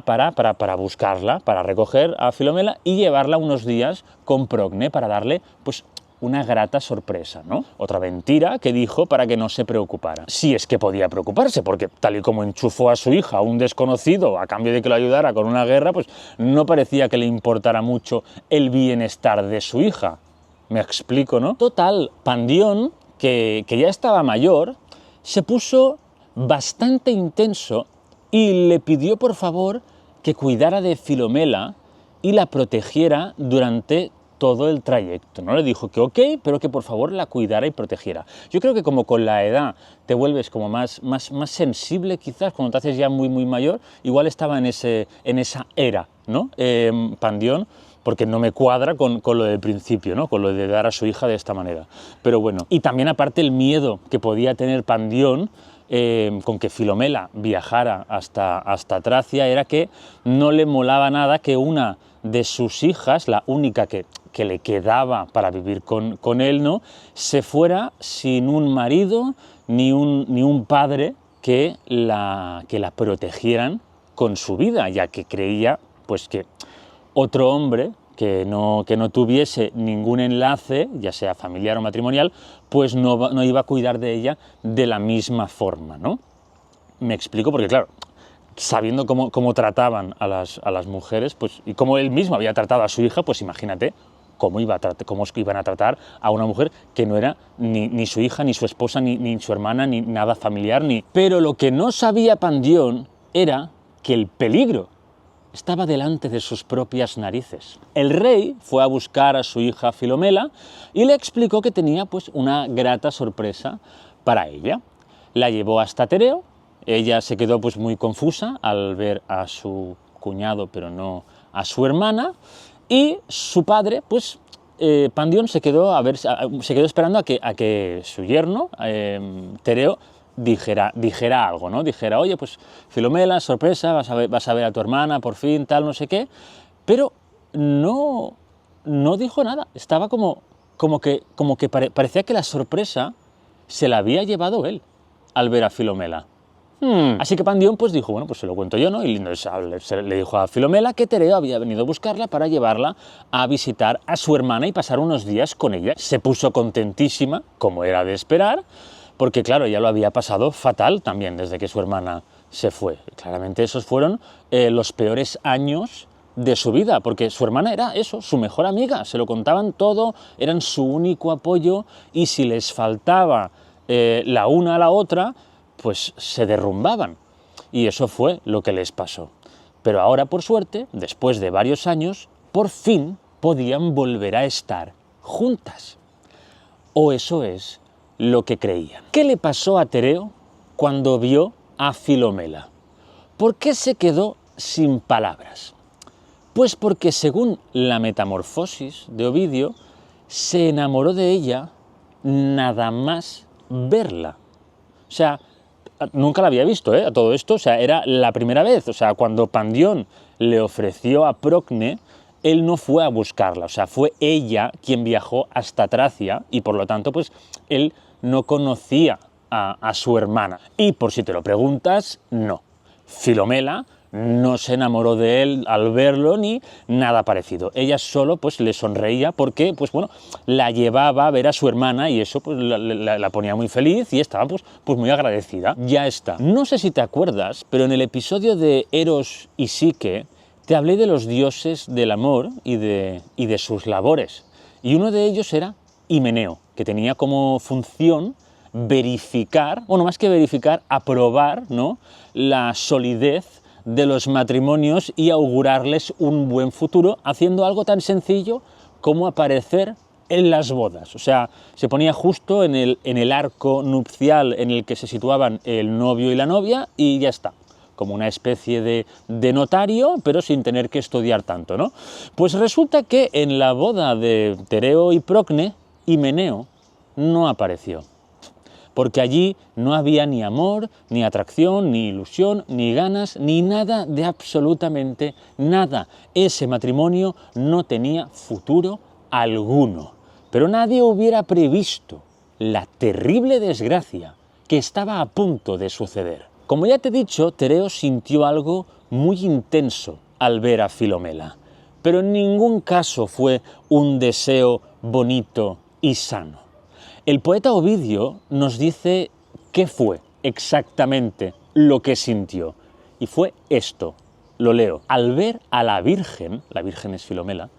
para buscarla, para recoger a Filomela y llevarla unos días con Procne para darle pues una grata sorpresa, ¿no? Otra mentira que dijo para que no se preocupara. Si es que podía preocuparse, porque tal y como enchufó a su hija a un desconocido a cambio de que lo ayudara con una guerra, pues no parecía que le importara mucho el bienestar de su hija. ¿Me explico, no? Total, Pandión, que ya estaba mayor, se puso bastante intenso y le pidió por favor que cuidara de Filomela y la protegiera durante todo el trayecto, ¿no? Le dijo que ok, pero que por favor la cuidara y protegiera. Yo creo que como con la edad te vuelves como más sensible quizás, cuando te haces ya muy mayor, igual estaba en esa era, ¿no? Pandión, porque no me cuadra con lo del principio, ¿no? Con lo de dar a su hija de esta manera. Pero bueno, y también aparte el miedo que podía tener Pandión con que Filomela viajara hasta Tracia, era que no le molaba nada que una de sus hijas, la única que le quedaba para vivir con él, ¿no?, se fuera sin un marido ni un padre que la protegieran con su vida, ya que creía pues que otro hombre que no tuviese ningún enlace, ya sea familiar o matrimonial, pues no iba a cuidar de ella de la misma forma, ¿no? Me explico, porque claro, sabiendo cómo trataban a las mujeres, pues, y cómo él mismo había tratado a su hija, pues imagínate cómo iban a tratar a una mujer que no era ni su hija, ni su esposa, ni su hermana, ni nada familiar, Pero lo que no sabía Pandión era que el peligro estaba delante de sus propias narices. El rey fue a buscar a su hija Filomela y le explicó que tenía pues una grata sorpresa para ella. La llevó hasta Tereo, ella se quedó pues muy confusa al ver a su cuñado pero no a su hermana, y su padre pues Pandión se quedó esperando a que su yerno Tereo dijera algo, ¿no? Dijera, oye, pues Filomela, sorpresa, vas a ver a tu hermana, por fin, tal, no sé qué, pero no dijo nada, estaba como que parecía que la sorpresa se la había llevado él al ver a Filomela. Así que Pandión pues dijo, bueno, pues se lo cuento yo, ¿no? Y le dijo a Filomela que Tereo había venido a buscarla para llevarla a visitar a su hermana y pasar unos días con ella. Se puso contentísima, como era de esperar, porque claro, ella lo había pasado fatal también desde que su hermana se fue. Claramente esos fueron los peores años de su vida, porque su hermana era eso, su mejor amiga, se lo contaban todo, eran su único apoyo, y si les faltaba la una a la otra, pues se derrumbaban. Y eso fue lo que les pasó. Pero ahora, por suerte, después de varios años, por fin podían volver a estar juntas. O eso es lo que creían. ¿Qué le pasó a Tereo cuando vio a Filomela? ¿Por qué se quedó sin palabras? Pues porque, según la Metamorfosis de Ovidio, se enamoró de ella nada más verla. O sea, nunca la había visto, a todo esto, o sea, era la primera vez. O sea, cuando Pandión le ofreció a Procne, él no fue a buscarla, o sea, fue ella quien viajó hasta Tracia, y por lo tanto, pues, él no conocía a su hermana. Y por si te lo preguntas, no. Filomela no se enamoró de él al verlo ni nada parecido. Ella solo pues le sonreía porque pues bueno, la llevaba a ver a su hermana y eso pues la ponía muy feliz y estaba pues muy agradecida. Ya está. No sé si te acuerdas, pero en el episodio de Eros y Psique te hablé de los dioses del amor y de sus labores. Y uno de ellos era Himeneo, que tenía como función verificar, bueno, más que verificar, aprobar, ¿no?, la solidez de los matrimonios y augurarles un buen futuro, haciendo algo tan sencillo como aparecer en las bodas. O sea, se ponía justo en el arco nupcial en el que se situaban el novio y la novia y ya está, como una especie de notario, pero sin tener que estudiar tanto, ¿no? Pues resulta que en la boda de Tereo y Procne, Himeneo no apareció, porque allí no había ni amor, ni atracción, ni ilusión, ni ganas, ni nada de absolutamente nada. Ese matrimonio no tenía futuro alguno. Pero nadie hubiera previsto la terrible desgracia que estaba a punto de suceder. Como ya te he dicho, Tereo sintió algo muy intenso al ver a Filomela, pero en ningún caso fue un deseo bonito y sano. El poeta Ovidio nos dice qué fue exactamente lo que sintió, y fue esto, lo leo. Al ver a la Virgen es Filomela,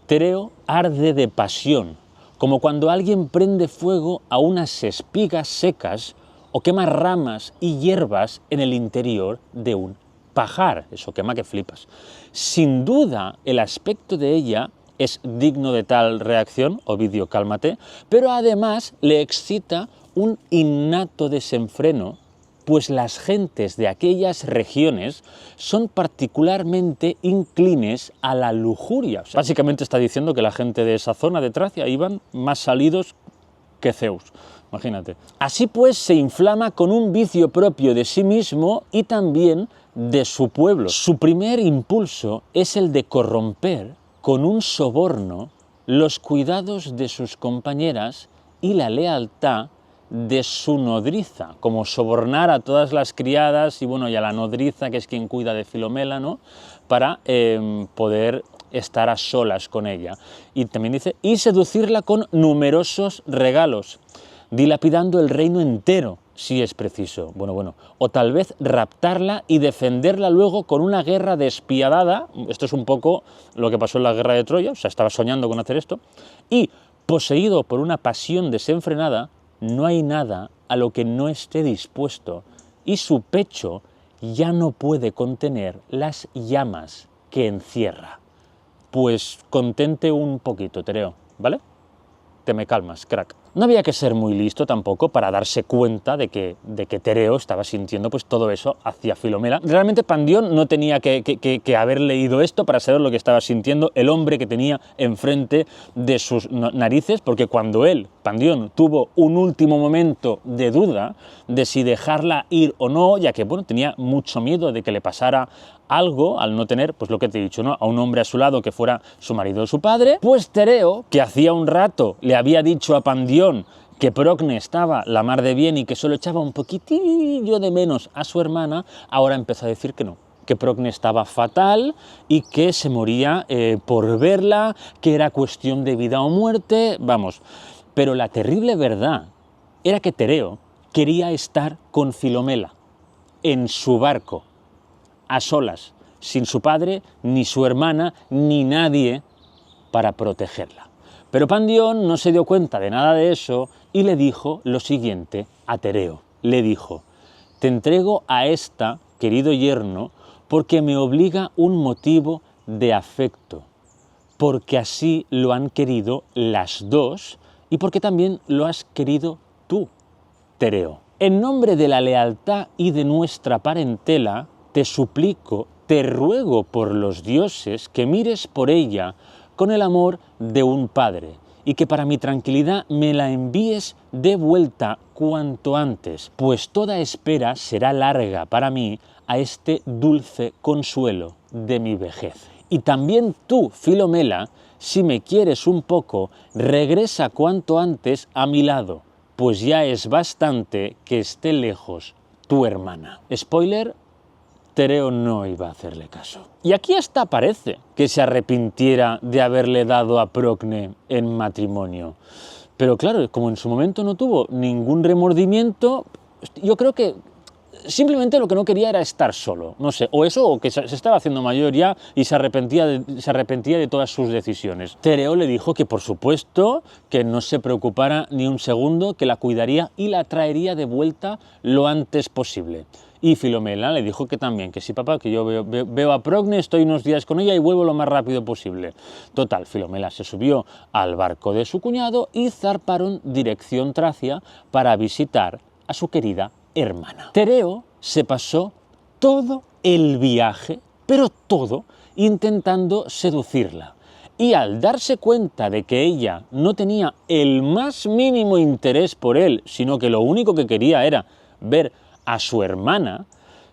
Tereo arde de pasión, como cuando alguien prende fuego a unas espigas secas o quema ramas y hierbas en el interior de un pajar. Eso quema que flipas. Sin duda, el aspecto de ella es digno de tal reacción, Ovidio, cálmate, pero además le excita un innato desenfreno, pues las gentes de aquellas regiones son particularmente inclines a la lujuria. O sea, básicamente está diciendo que la gente de esa zona de Tracia iban más salidos que Zeus, imagínate. Así pues se inflama con un vicio propio de sí mismo y también de su pueblo. Su primer impulso es el de corromper con un soborno los cuidados de sus compañeras y la lealtad de su nodriza, como sobornar a todas las criadas y bueno, y a la nodriza, que es quien cuida de Filomela, ¿no?, para poder estar a solas con ella. Y también dice, y seducirla con numerosos regalos, dilapidando el reino entero, si es preciso. Bueno, o tal vez raptarla y defenderla luego con una guerra despiadada. Esto es un poco lo que pasó en la guerra de Troya, o sea, estaba soñando con hacer esto, y poseído por una pasión desenfrenada, no hay nada a lo que no esté dispuesto, y su pecho ya no puede contener las llamas que encierra. Pues contente un poquito, Tereo, ¿vale? Te me calmas, crack. No había que ser muy listo tampoco para darse cuenta de que Tereo estaba sintiendo pues todo eso hacia Filomela. Realmente Pandión no tenía que haber leído esto para saber lo que estaba sintiendo el hombre que tenía enfrente de sus narices, porque cuando él, Pandión, tuvo un último momento de duda de si dejarla ir o no, ya que bueno, tenía mucho miedo de que le pasara algo al no tener, pues lo que te he dicho, ¿no?, a un hombre a su lado que fuera su marido o su padre, pues Tereo, que hacía un rato le había dicho a Pandión que Procne estaba la mar de bien y que solo echaba un poquitillo de menos a su hermana, ahora empezó a decir que no, que Procne estaba fatal y que se moría por verla, que era cuestión de vida o muerte, vamos. Pero la terrible verdad era que Tereo quería estar con Filomela, en su barco, a solas, sin su padre, ni su hermana, ni nadie para protegerla. Pero Pandión no se dio cuenta de nada de eso y le dijo lo siguiente a Tereo. Le dijo, te entrego a esta, querido yerno, porque me obliga un motivo de afecto, porque así lo han querido las dos y porque también lo has querido tú, Tereo. En nombre de la lealtad y de nuestra parentela, te suplico, te ruego por los dioses que mires por ella con el amor de un padre y que para mi tranquilidad me la envíes de vuelta cuanto antes, pues toda espera será larga para mí a este dulce consuelo de mi vejez. Y también tú, Filomela, si me quieres un poco, regresa cuanto antes a mi lado, pues ya es bastante que esté lejos tu hermana. Spoiler, Tereo no iba a hacerle caso. Y aquí hasta parece que se arrepintiera de haberle dado a Procne en matrimonio. Pero claro, como en su momento no tuvo ningún remordimiento, yo creo que simplemente lo que no quería era estar solo, no sé, o eso, o que se estaba haciendo mayor ya y se arrepentía de todas sus decisiones. Tereo le dijo que por supuesto que no se preocupara ni un segundo, que la cuidaría y la traería de vuelta lo antes posible. Y Filomela le dijo que también, que sí papá, que yo veo a Procne, estoy unos días con ella y vuelvo lo más rápido posible. Total, Filomela se subió al barco de su cuñado y zarparon dirección Tracia para visitar a su querida hermana. Tereo se pasó todo el viaje, pero todo, intentando seducirla. Y al darse cuenta de que ella no tenía el más mínimo interés por él, sino que lo único que quería era ver a su hermana,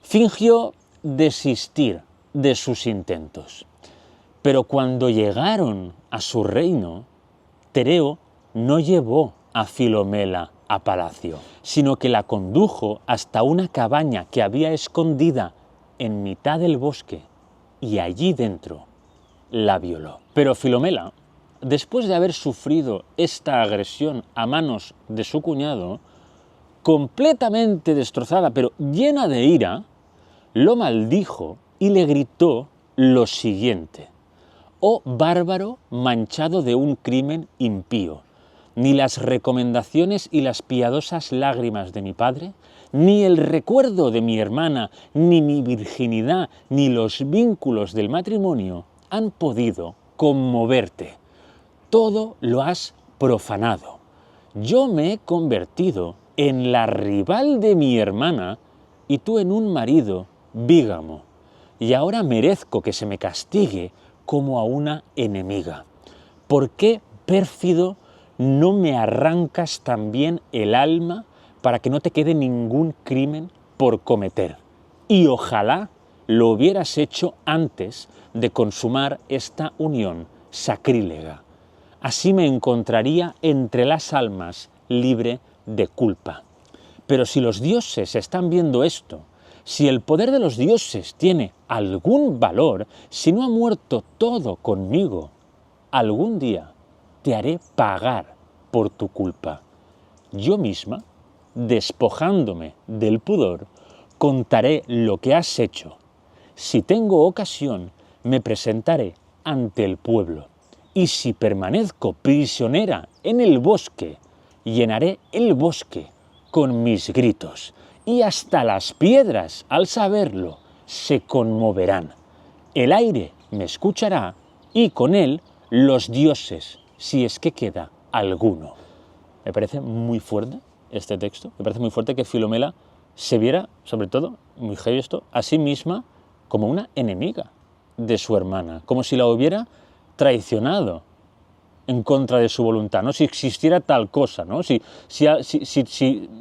fingió desistir de sus intentos. Pero cuando llegaron a su reino, Tereo no llevó a Filomela a palacio, sino que la condujo hasta una cabaña que había escondida en mitad del bosque y allí dentro la violó. Pero Filomela, después de haber sufrido esta agresión a manos de su cuñado, completamente destrozada pero llena de ira, lo maldijo y le gritó lo siguiente: «Oh bárbaro manchado de un crimen impío, ni las recomendaciones y las piadosas lágrimas de mi padre, ni el recuerdo de mi hermana, ni mi virginidad, ni los vínculos del matrimonio han podido conmoverte. Todo lo has profanado. Yo me he convertido en la rival de mi hermana y tú en un marido bígamo, y ahora merezco que se me castigue como a una enemiga. ¿Por qué, pérfido, no me arrancas también el alma para que no te quede ningún crimen por cometer? Y ojalá lo hubieras hecho antes de consumar esta unión sacrílega. Así me encontraría entre las almas libre de culpa. Pero si los dioses están viendo esto, si el poder de los dioses tiene algún valor, si no ha muerto todo conmigo, algún día te haré pagar por tu culpa. Yo misma, despojándome del pudor, contaré lo que has hecho. Si tengo ocasión, me presentaré ante el pueblo. Y si permanezco prisionera en el bosque, llenaré el bosque con mis gritos. Y hasta las piedras, al saberlo, se conmoverán. El aire me escuchará y con él los dioses, si es que queda alguno». Me parece muy fuerte este texto, me parece muy fuerte que Filomela se viera, sobre todo, muy heavy esto, a sí misma como una enemiga de su hermana, como si la hubiera traicionado en contra de su voluntad, ¿no? Si existiera tal cosa, ¿no? Si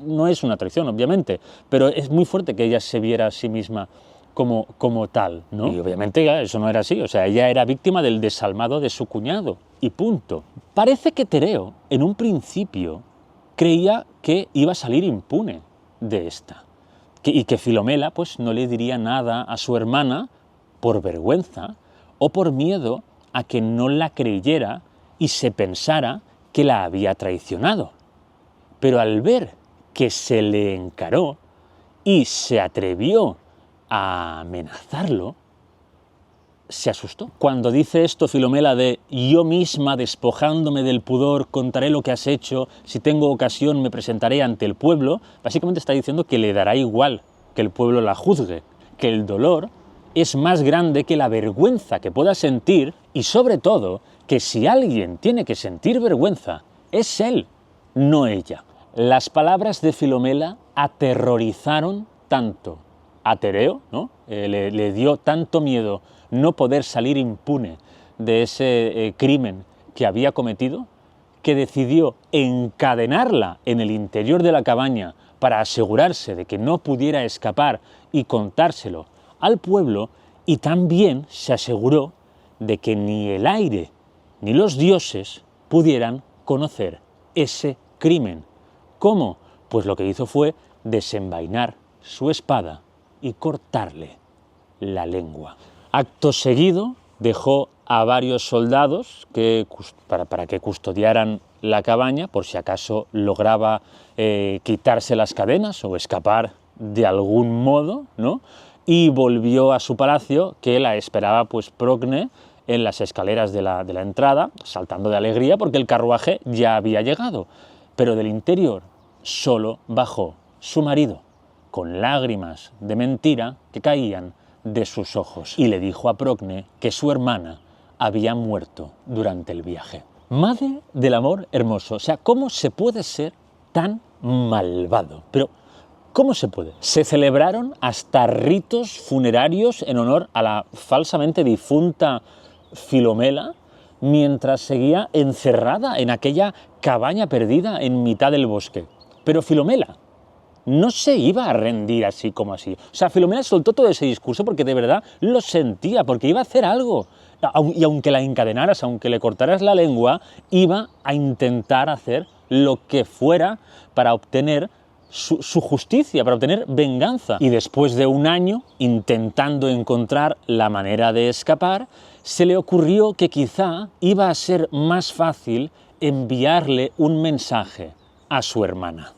no es una traición, obviamente, pero es muy fuerte que ella se viera a sí misma como tal, ¿no? Y obviamente eso no era así, o sea, ella era víctima del desalmado de su cuñado, y punto. Parece que Tereo, en un principio, creía que iba a salir impune de esta, y que Filomela pues no le diría nada a su hermana por vergüenza o por miedo a que no la creyera y se pensara que la había traicionado. Pero al ver que se le encaró y se atrevió a amenazarlo, se asustó. Cuando dice esto Filomela de «yo misma, despojándome del pudor, contaré lo que has hecho, si tengo ocasión me presentaré ante el pueblo», básicamente está diciendo que le dará igual que el pueblo la juzgue, que el dolor es más grande que la vergüenza que pueda sentir y sobre todo que si alguien tiene que sentir vergüenza es él, no ella. Las palabras de Filomela aterrorizaron tanto a Tereo, ¿no? Le dio tanto miedo no poder salir impune de ese crimen que había cometido, que decidió encadenarla en el interior de la cabaña para asegurarse de que no pudiera escapar y contárselo al pueblo, y también se aseguró de que ni el aire ni los dioses pudieran conocer ese crimen. ¿Cómo? Pues lo que hizo fue desenvainar su espada y cortarle la lengua. Acto seguido dejó a varios soldados para que custodiaran la cabaña por si acaso lograba quitarse las cadenas o escapar de algún modo, ¿no? Y volvió a su palacio, que la esperaba pues Procne en las escaleras de la entrada, saltando de alegría porque el carruaje ya había llegado. Pero del interior solo bajó su marido, con lágrimas de mentira que caían de sus ojos, y le dijo a Procne que su hermana había muerto durante el viaje. Madre del amor hermoso, o sea, ¿cómo se puede ser tan malvado? Pero, ¿cómo se puede? Se celebraron hasta ritos funerarios en honor a la falsamente difunta Filomela, mientras seguía encerrada en aquella cabaña perdida en mitad del bosque. Pero Filomela no se iba a rendir así como así. O sea, Filomela soltó todo ese discurso porque de verdad lo sentía, porque iba a hacer algo. Y aunque la encadenaras, aunque le cortaras la lengua, iba a intentar hacer lo que fuera para obtener su justicia, para obtener venganza. Y después de un año intentando encontrar la manera de escapar, se le ocurrió que quizá iba a ser más fácil enviarle un mensaje a su hermana.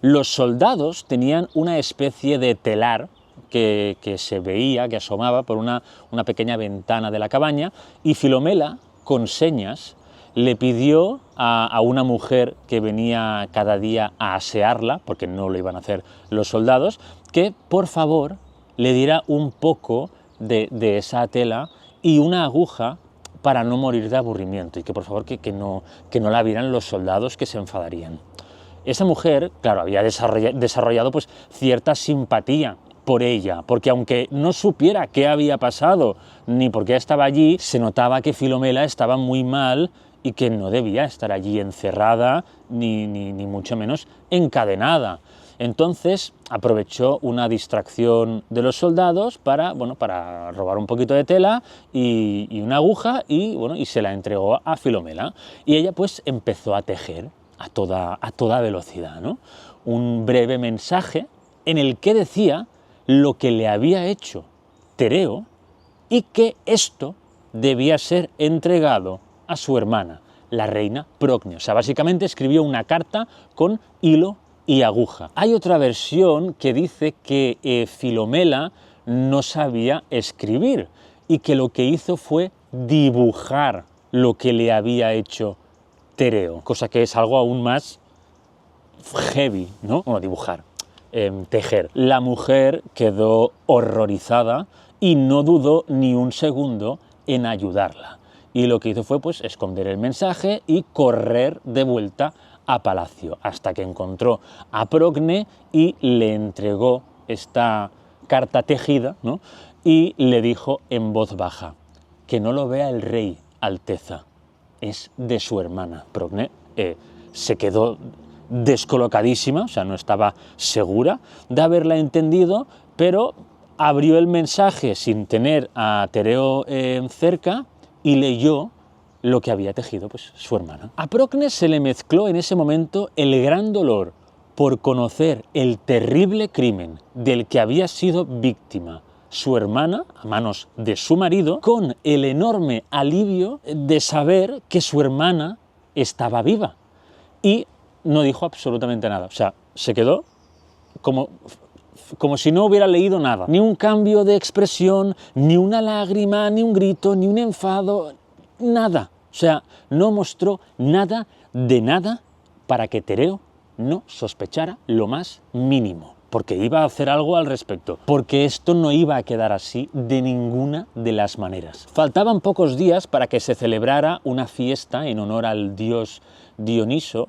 Los soldados tenían una especie de telar que se veía, que asomaba por una pequeña ventana de la cabaña, y Filomela, con señas, le pidió a una mujer que venía cada día a asearla, porque no lo iban a hacer los soldados, que por favor le diera un poco de esa tela y una aguja para no morir de aburrimiento, y que por favor que no la vieran los soldados, que se enfadarían. Esa mujer, claro, había desarrollado pues cierta simpatía por ella, porque aunque no supiera qué había pasado ni por qué estaba allí, se notaba que Filomela estaba muy mal y que no debía estar allí encerrada ni mucho menos encadenada. Entonces aprovechó una distracción de los soldados para robar un poquito de tela y una aguja y se la entregó a Filomela. Y ella pues empezó a tejer a toda velocidad, ¿no? Un breve mensaje en el que decía lo que le había hecho Tereo y que esto debía ser entregado a su hermana, la reina Procne. O sea, básicamente escribió una carta con hilo y aguja. Hay otra versión que dice que Filomela no sabía escribir y que lo que hizo fue dibujar lo que le había hecho Tereo, cosa que es algo aún más heavy, ¿no? Bueno, dibujar, tejer. La mujer quedó horrorizada y no dudó ni un segundo en ayudarla. Y lo que hizo fue pues esconder el mensaje y correr de vuelta a palacio, hasta que encontró a Procne y le entregó esta carta tejida, ¿no? Y le dijo en voz baja: que no lo vea el rey, Alteza, es de su hermana. Procne se quedó descolocadísima, o sea, no estaba segura de haberla entendido, pero abrió el mensaje sin tener a Tereo cerca y leyó lo que había tejido pues su hermana. A Procne se le mezcló en ese momento el gran dolor por conocer el terrible crimen del que había sido víctima su hermana a manos de su marido, con el enorme alivio de saber que su hermana estaba viva. Y no dijo absolutamente nada, o sea, se quedó como si no hubiera leído nada. Ni un cambio de expresión, ni una lágrima, ni un grito, ni un enfado, nada. O sea, no mostró nada de nada para que Tereo no sospechara lo más mínimo, porque iba a hacer algo al respecto, porque esto no iba a quedar así de ninguna de las maneras. Faltaban pocos días para que se celebrara una fiesta en honor al dios Dioniso,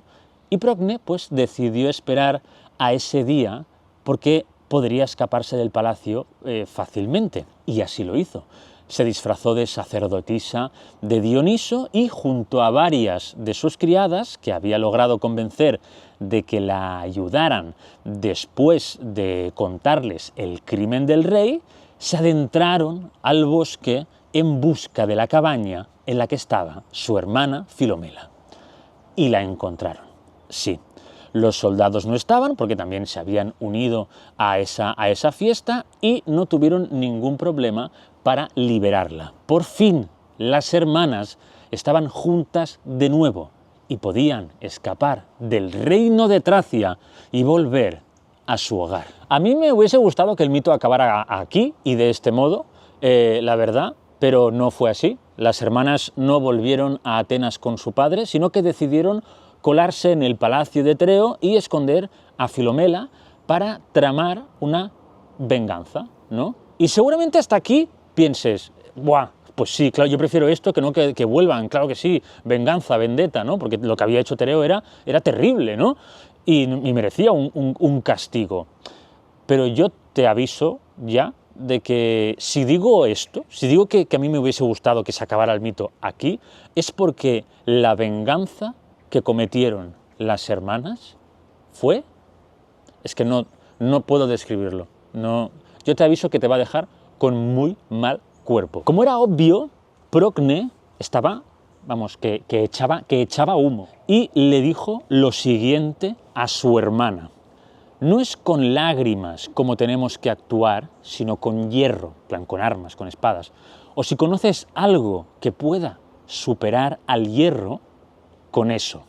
y Procne pues decidió esperar a ese día porque podría escaparse del palacio fácilmente, y así lo hizo. Se disfrazó de sacerdotisa de Dioniso y junto a varias de sus criadas, que había logrado convencer de que la ayudaran después de contarles el crimen del rey, se adentraron al bosque en busca de la cabaña en la que estaba su hermana Filomela. Y la encontraron. Sí, Los soldados no estaban porque también se habían unido a esa fiesta y no tuvieron ningún problema para liberarla. Por fin, las hermanas estaban juntas de nuevo y podían escapar del reino de Tracia y volver a su hogar. A mí me hubiese gustado que el mito acabara aquí y de este modo, la verdad, pero no fue así. Las hermanas no volvieron a Atenas con su padre, sino que decidieron colarse en el palacio de Tereo y esconder a Filomela para tramar una venganza, ¿no? Y seguramente hasta aquí pienses, ¡buah! Pues sí, claro, yo prefiero esto que no que vuelvan, claro que sí, venganza, vendetta, ¿no? Porque lo que había hecho Tereo era terrible, ¿no? Y merecía un castigo. Pero yo te aviso ya de que si digo esto, si digo que a mí me hubiese gustado que se acabara el mito aquí, es porque la venganza que cometieron las hermanas fue... Es que no puedo describirlo. No, yo te aviso que te va a dejar con muy mal cuerpo. Como era obvio, Procne estaba, vamos, que echaba humo y le dijo lo siguiente a su hermana. No es con lágrimas como tenemos que actuar, sino con hierro, plan, con armas, con espadas. O si conoces algo que pueda superar al hierro, con eso.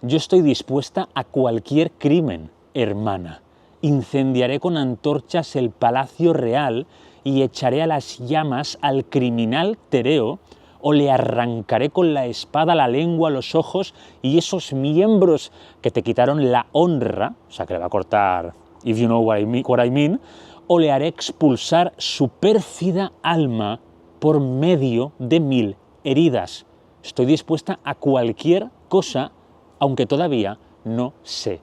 Yo estoy dispuesta a cualquier crimen, hermana. Incendiaré con antorchas el palacio real y echaré a las llamas al criminal Tereo, o le arrancaré con la espada la lengua, los ojos y esos miembros que te quitaron la honra, o sea, que le va a cortar, if you know what I mean, o le haré expulsar su pérfida alma por medio de 1000 heridas. Estoy dispuesta a cualquier cosa, aunque todavía no sé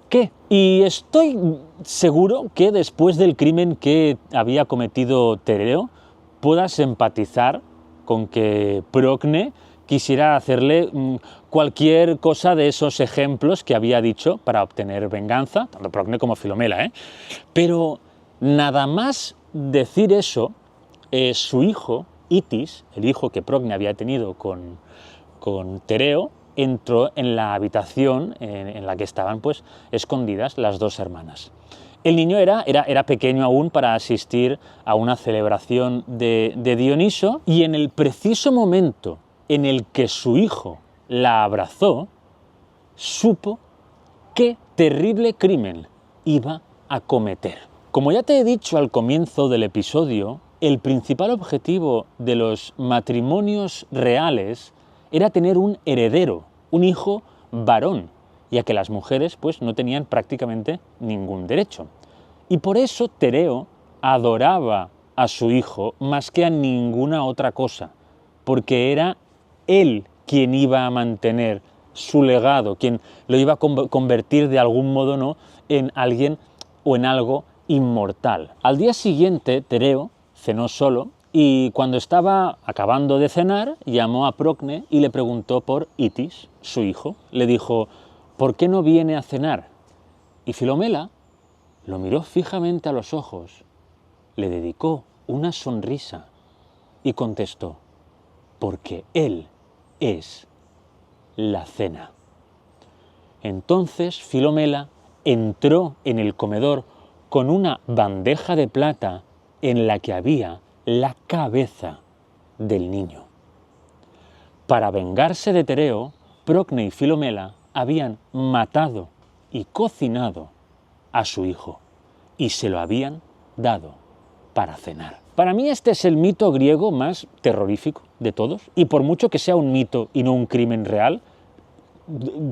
qué. Y estoy seguro que después del crimen que había cometido Tereo, puedas empatizar con que Procne quisiera hacerle cualquier cosa de esos ejemplos que había dicho para obtener venganza, tanto Procne como Filomela, ¿eh? Pero nada más decir eso, su hijo, Itis, el hijo que Procne había tenido con Tereo, entró en la habitación en la que estaban pues escondidas las dos hermanas. El niño era pequeño aún para asistir a una celebración de Dioniso, y en el preciso momento en el que su hijo la abrazó, supo qué terrible crimen iba a cometer. Como ya te he dicho al comienzo del episodio, el principal objetivo de los matrimonios reales era tener un heredero, un hijo varón, ya que las mujeres pues no tenían prácticamente ningún derecho. Y por eso Tereo adoraba a su hijo más que a ninguna otra cosa, porque era él quien iba a mantener su legado, quien lo iba a convertir de algún modo, ¿no?, en alguien o en algo inmortal. Al día siguiente, Tereo cenó solo y cuando estaba acabando de cenar, llamó a Procne y le preguntó por Itis, su hijo. Le dijo, ¿por qué no viene a cenar? Y Filomela lo miró fijamente a los ojos, le dedicó una sonrisa y contestó, porque él es la cena. Entonces Filomela entró en el comedor con una bandeja de plata en la que había la cabeza del niño. Para vengarse de Tereo, Procne y Filomela habían matado y cocinado a su hijo y se lo habían dado para cenar. Para mí este es el mito griego más terrorífico de todos, y por mucho que sea un mito y no un crimen real,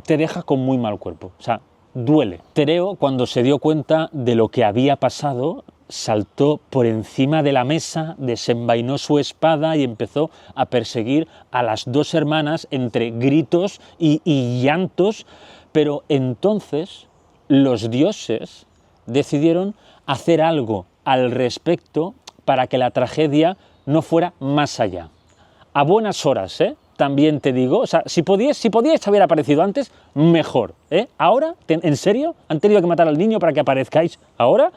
te deja con muy mal cuerpo, o sea, duele. Tereo, cuando se dio cuenta de lo que había pasado, saltó por encima de la mesa, desenvainó su espada y empezó a perseguir a las dos hermanas entre gritos y llantos, pero entonces los dioses decidieron hacer algo al respecto para que la tragedia no fuera más allá. A buenas horas, también te digo, o sea, si podíais haber aparecido antes, mejor, Ahora, ¿en serio? ¿Han tenido que matar al niño para que aparezcáis ahora?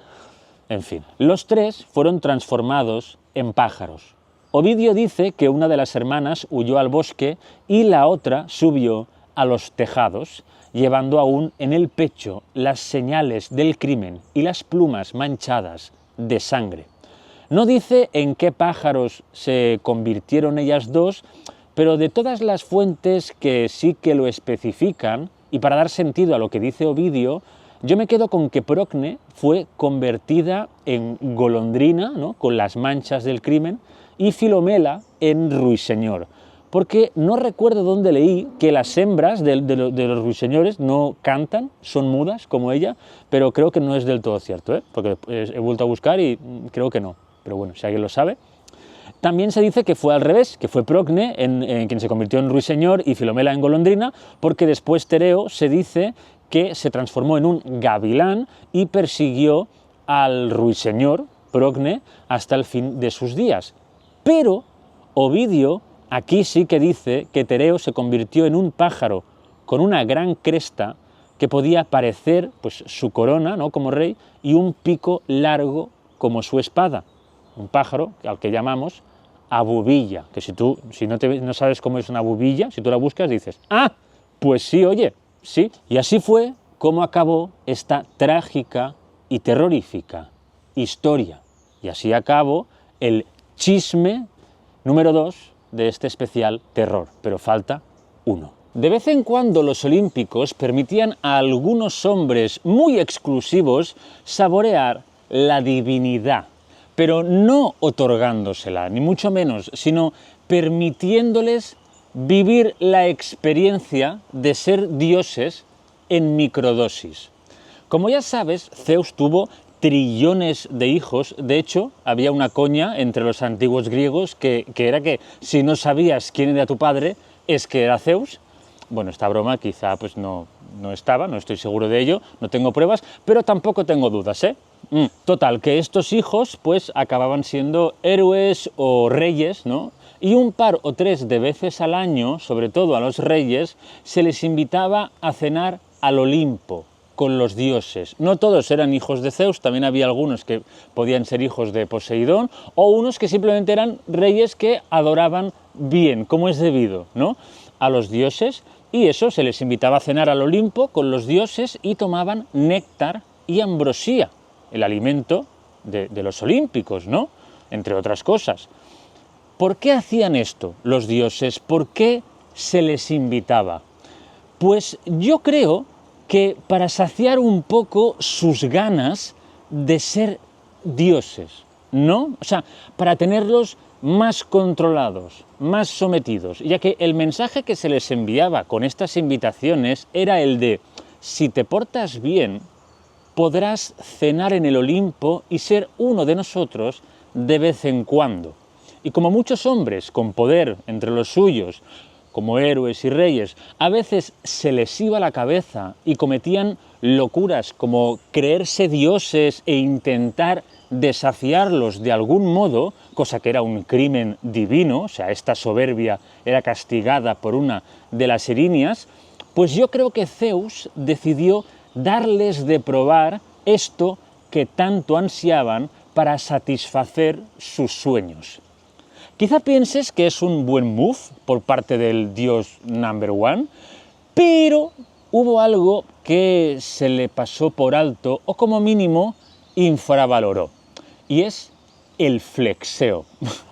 En fin, los tres fueron transformados en pájaros. Ovidio dice que una de las hermanas huyó al bosque y la otra subió a los tejados, llevando aún en el pecho las señales del crimen y las plumas manchadas de sangre. No dice en qué pájaros se convirtieron ellas dos, pero de todas las fuentes que sí que lo especifican, y para dar sentido a lo que dice Ovidio, yo me quedo con que Procne fue convertida en golondrina, ¿no?, con las manchas del crimen, y Filomela en ruiseñor, porque no recuerdo dónde leí que las hembras de los ruiseñores no cantan, son mudas como ella, pero creo que no es del todo cierto, porque he vuelto a buscar y creo que no, pero bueno, si alguien lo sabe. También se dice que fue al revés, que fue Procne en quien se convirtió en ruiseñor y Filomela en golondrina, porque después Tereo se dice que se transformó en un gavilán y persiguió al ruiseñor, Procne, hasta el fin de sus días. Pero Ovidio aquí sí que dice que Tereo se convirtió en un pájaro con una gran cresta que podía parecer pues, su corona, ¿no?, como rey, y un pico largo como su espada. Un pájaro al que llamamos abubilla, que si no sabes cómo es una abubilla, si tú la buscas dices, ¡ah! Pues sí, oye, sí. Y así fue como acabó esta trágica y terrorífica historia. Y así acabó el chisme número 2 de este especial terror, pero falta uno. De vez en cuando los olímpicos permitían a algunos hombres muy exclusivos saborear la divinidad, pero no otorgándosela, ni mucho menos, sino permitiéndoles vivir la experiencia de ser dioses en microdosis. Como ya sabes, Zeus tuvo trillones de hijos. De hecho, había una coña entre los antiguos griegos que era que si no sabías quién era tu padre, es que era Zeus. Bueno, esta broma quizá pues no estaba, no estoy seguro de ello, no tengo pruebas, pero tampoco tengo dudas, ¿eh? Total, que estos hijos pues acababan siendo héroes o reyes, ¿no? Y un par o tres de veces al año, sobre todo a los reyes, se les invitaba a cenar al Olimpo con los dioses. No todos eran hijos de Zeus, también había algunos que podían ser hijos de Poseidón, o unos que simplemente eran reyes que adoraban bien, como es debido, ¿no?, a los dioses, y eso, se les invitaba a cenar al Olimpo con los dioses y tomaban néctar y ambrosía, el alimento de los olímpicos, ¿no?, entre otras cosas. ¿Por qué hacían esto los dioses? ¿Por qué se les invitaba? Pues yo creo que para saciar un poco sus ganas de ser dioses, ¿no? O sea, para tenerlos más controlados, más sometidos, ya que el mensaje que se les enviaba con estas invitaciones era el de: si te portas bien, podrás cenar en el Olimpo y ser uno de nosotros de vez en cuando. Y como muchos hombres con poder entre los suyos, como héroes y reyes, a veces se les iba la cabeza y cometían locuras como creerse dioses e intentar desafiarlos de algún modo, cosa que era un crimen divino, o sea, esta soberbia era castigada por una de las erinias, pues yo creo que Zeus decidió darles de probar esto que tanto ansiaban para satisfacer sus sueños. Quizá pienses que es un buen move por parte del dios number one, pero hubo algo que se le pasó por alto o como mínimo infravaloró, y es el flexeo.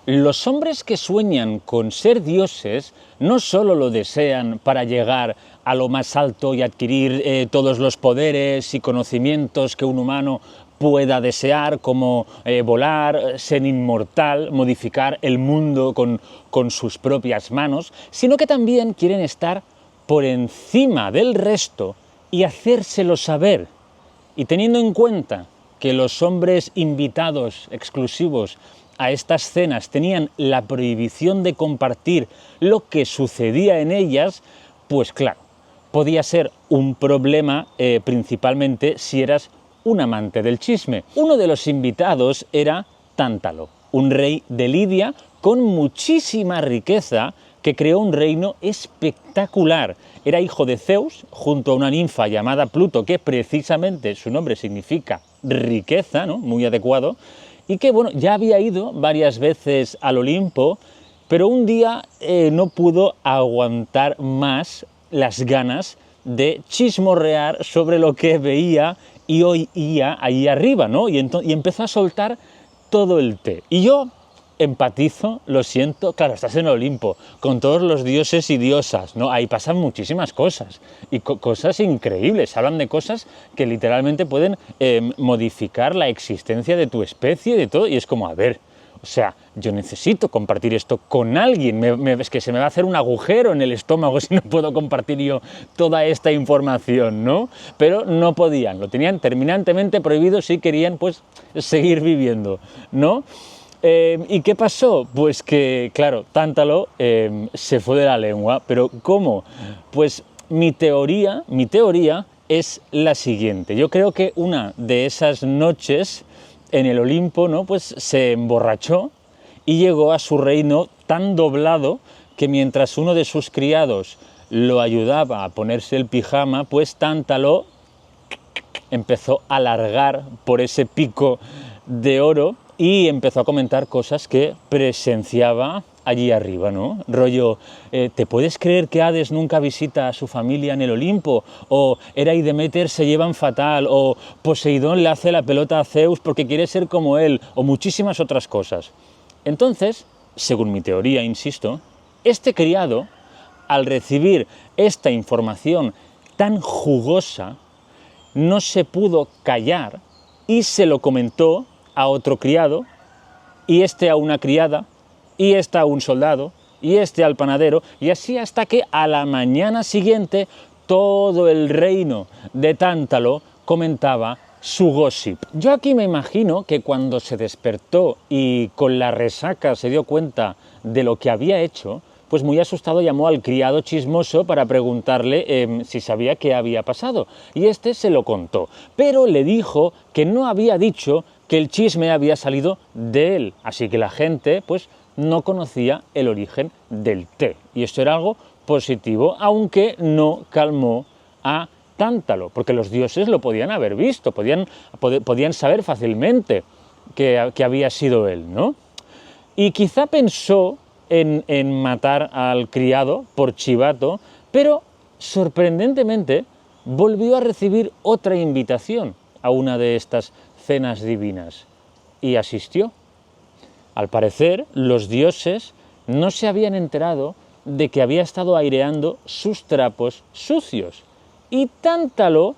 Los hombres que sueñan con ser dioses no solo lo desean para llegar a lo más alto y adquirir todos los poderes y conocimientos que un humano pueda desear, como volar, ser inmortal, modificar el mundo con sus propias manos, sino que también quieren estar por encima del resto y hacérselo saber. Y teniendo en cuenta que los hombres invitados exclusivos a estas cenas tenían la prohibición de compartir lo que sucedía en ellas, pues claro, podía ser un problema principalmente si eras un amante del chisme. Uno de los invitados era Tántalo, un rey de Lidia con muchísima riqueza que creó un reino espectacular. Era hijo de Zeus junto a una ninfa llamada Pluto, que precisamente su nombre significa riqueza, ¿no?, muy adecuado, y que bueno, ya había ido varias veces al Olimpo, pero un día no pudo aguantar más las ganas de chismorrear sobre lo que veía y oía ahí arriba, ¿no? Y empezó a soltar todo el té. Y yo empatizo, lo siento, claro, estás en Olimpo, con todos los dioses y diosas, ¿no? Ahí pasan muchísimas cosas, y cosas increíbles, hablan de cosas que literalmente pueden modificar la existencia de tu especie, de todo, y es como, a ver, o sea, yo necesito compartir esto con alguien, es que se me va a hacer un agujero en el estómago si no puedo compartir yo toda esta información, ¿no? Pero no podían, lo tenían terminantemente prohibido si querían, pues, seguir viviendo, ¿no? ¿Y qué pasó? Pues que, claro, Tántalo se fue de la lengua, pero ¿cómo? Pues mi teoría es la siguiente. Yo creo que una de esas noches en el Olimpo, ¿no? Pues se emborrachó y llegó a su reino tan doblado que mientras uno de sus criados lo ayudaba a ponerse el pijama, pues Tántalo empezó a largar por ese pico de oro y empezó a comentar cosas que presenciaba allí arriba, ¿no? Rollo, ¿te puedes creer que Hades nunca visita a su familia en el Olimpo? O Hera y Deméter se llevan fatal, o Poseidón le hace la pelota a Zeus porque quiere ser como él, o muchísimas otras cosas. Entonces, según mi teoría, insisto, este criado, al recibir esta información tan jugosa, no se pudo callar y se lo comentó a otro criado, y este a una criada, y este a un soldado, y este al panadero, y así hasta que a la mañana siguiente todo el reino de Tántalo comentaba su gossip. Yo aquí me imagino que cuando se despertó y con la resaca se dio cuenta de lo que había hecho, pues muy asustado llamó al criado chismoso para preguntarle si sabía qué había pasado. Y este se lo contó, pero le dijo que no había dicho que el chisme había salido de él. Así que la gente, pues, no conocía el origen del té. Y esto era algo positivo, aunque no calmó a Tántalo, porque los dioses lo podían haber visto, podían saber fácilmente que había sido él, ¿no? Y quizá pensó en matar al criado por chivato, pero sorprendentemente volvió a recibir otra invitación a una de estas cenas divinas y asistió. Al parecer, los dioses no se habían enterado de que había estado aireando sus trapos sucios, y Tántalo,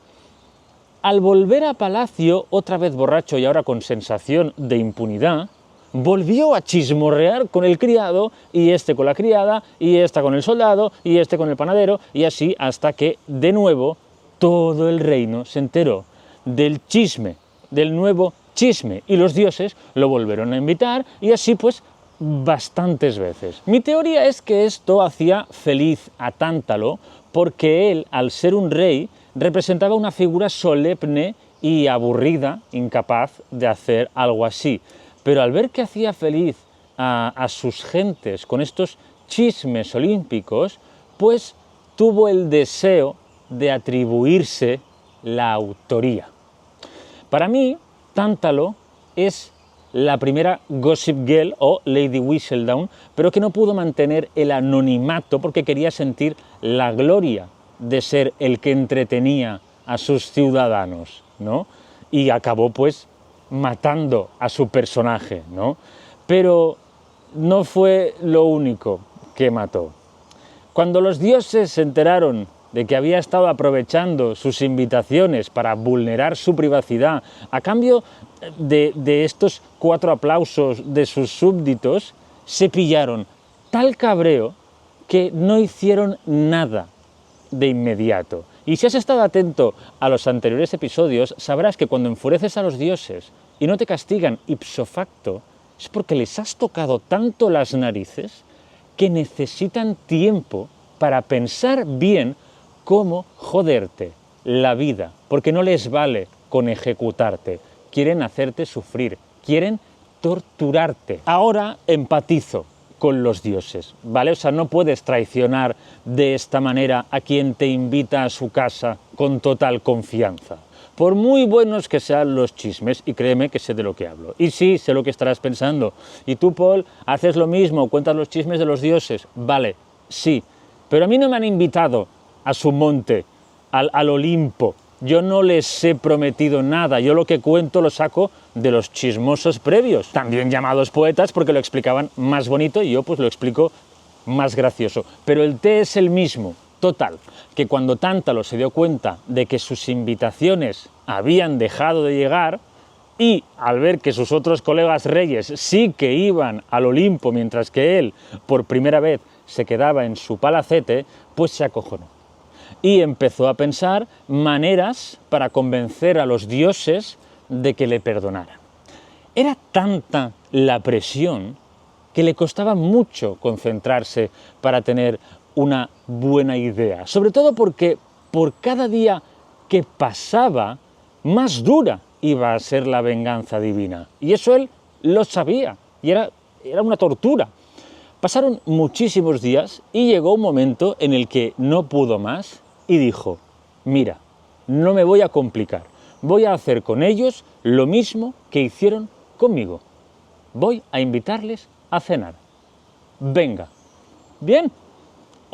al volver a palacio, otra vez borracho y ahora con sensación de impunidad, volvió a chismorrear con el criado, y este con la criada, y esta con el soldado, y este con el panadero, y así hasta que, de nuevo, todo el reino se enteró del chisme, del nuevo chisme, y los dioses lo volvieron a invitar, y así pues bastantes veces. Mi teoría es que esto hacía feliz a Tántalo, porque él, al ser un rey, representaba una figura solemne y aburrida, incapaz de hacer algo así. Pero al ver que hacía feliz a sus gentes con estos chismes olímpicos, pues tuvo el deseo de atribuirse la autoría. Para mí, Tántalo es la primera Gossip Girl o Lady Whistledown, pero que no pudo mantener el anonimato porque quería sentir la gloria de ser el que entretenía a sus ciudadanos, ¿no? Y acabó pues matando a su personaje, ¿no? Pero no fue lo único que mató. Cuando los dioses se enteraron de que había estado aprovechando sus invitaciones para vulnerar su privacidad a cambio de estos 4 aplausos de sus súbditos, se pillaron tal cabreo que no hicieron nada de inmediato. Y si has estado atento a los anteriores episodios, sabrás que cuando enfureces a los dioses y no te castigan ipso facto, es porque les has tocado tanto las narices que necesitan tiempo para pensar bien cómo joderte la vida, porque no les vale con ejecutarte, quieren hacerte sufrir, quieren torturarte. Ahora empatizo con los dioses, ¿vale? O sea, no puedes traicionar de esta manera a quien te invita a su casa con total confianza. Por muy buenos que sean los chismes, y créeme que sé de lo que hablo. Y sí, sé lo que estarás pensando. ¿Y tú, Paul, haces lo mismo, cuentas los chismes de los dioses? Vale, sí, pero a mí no me han invitado a su monte al Olimpo. Yo no les he prometido nada, yo lo que cuento lo saco de los chismosos previos, también llamados poetas porque lo explicaban más bonito y yo pues lo explico más gracioso. Pero el té es el mismo. Total, que cuando Tántalo se dio cuenta de que sus invitaciones habían dejado de llegar y al ver que sus otros colegas reyes sí que iban al Olimpo mientras que él por primera vez se quedaba en su palacete, pues se acojonó. Y empezó a pensar maneras para convencer a los dioses de que le perdonaran. Era tanta la presión que le costaba mucho concentrarse para tener una buena idea, sobre todo porque por cada día que pasaba, más dura iba a ser la venganza divina. Y eso él lo sabía, y era una tortura. Pasaron muchísimos días y llegó un momento en el que no pudo más y dijo, mira, no me voy a complicar, voy a hacer con ellos lo mismo que hicieron conmigo. Voy a invitarles a cenar. Venga. Bien.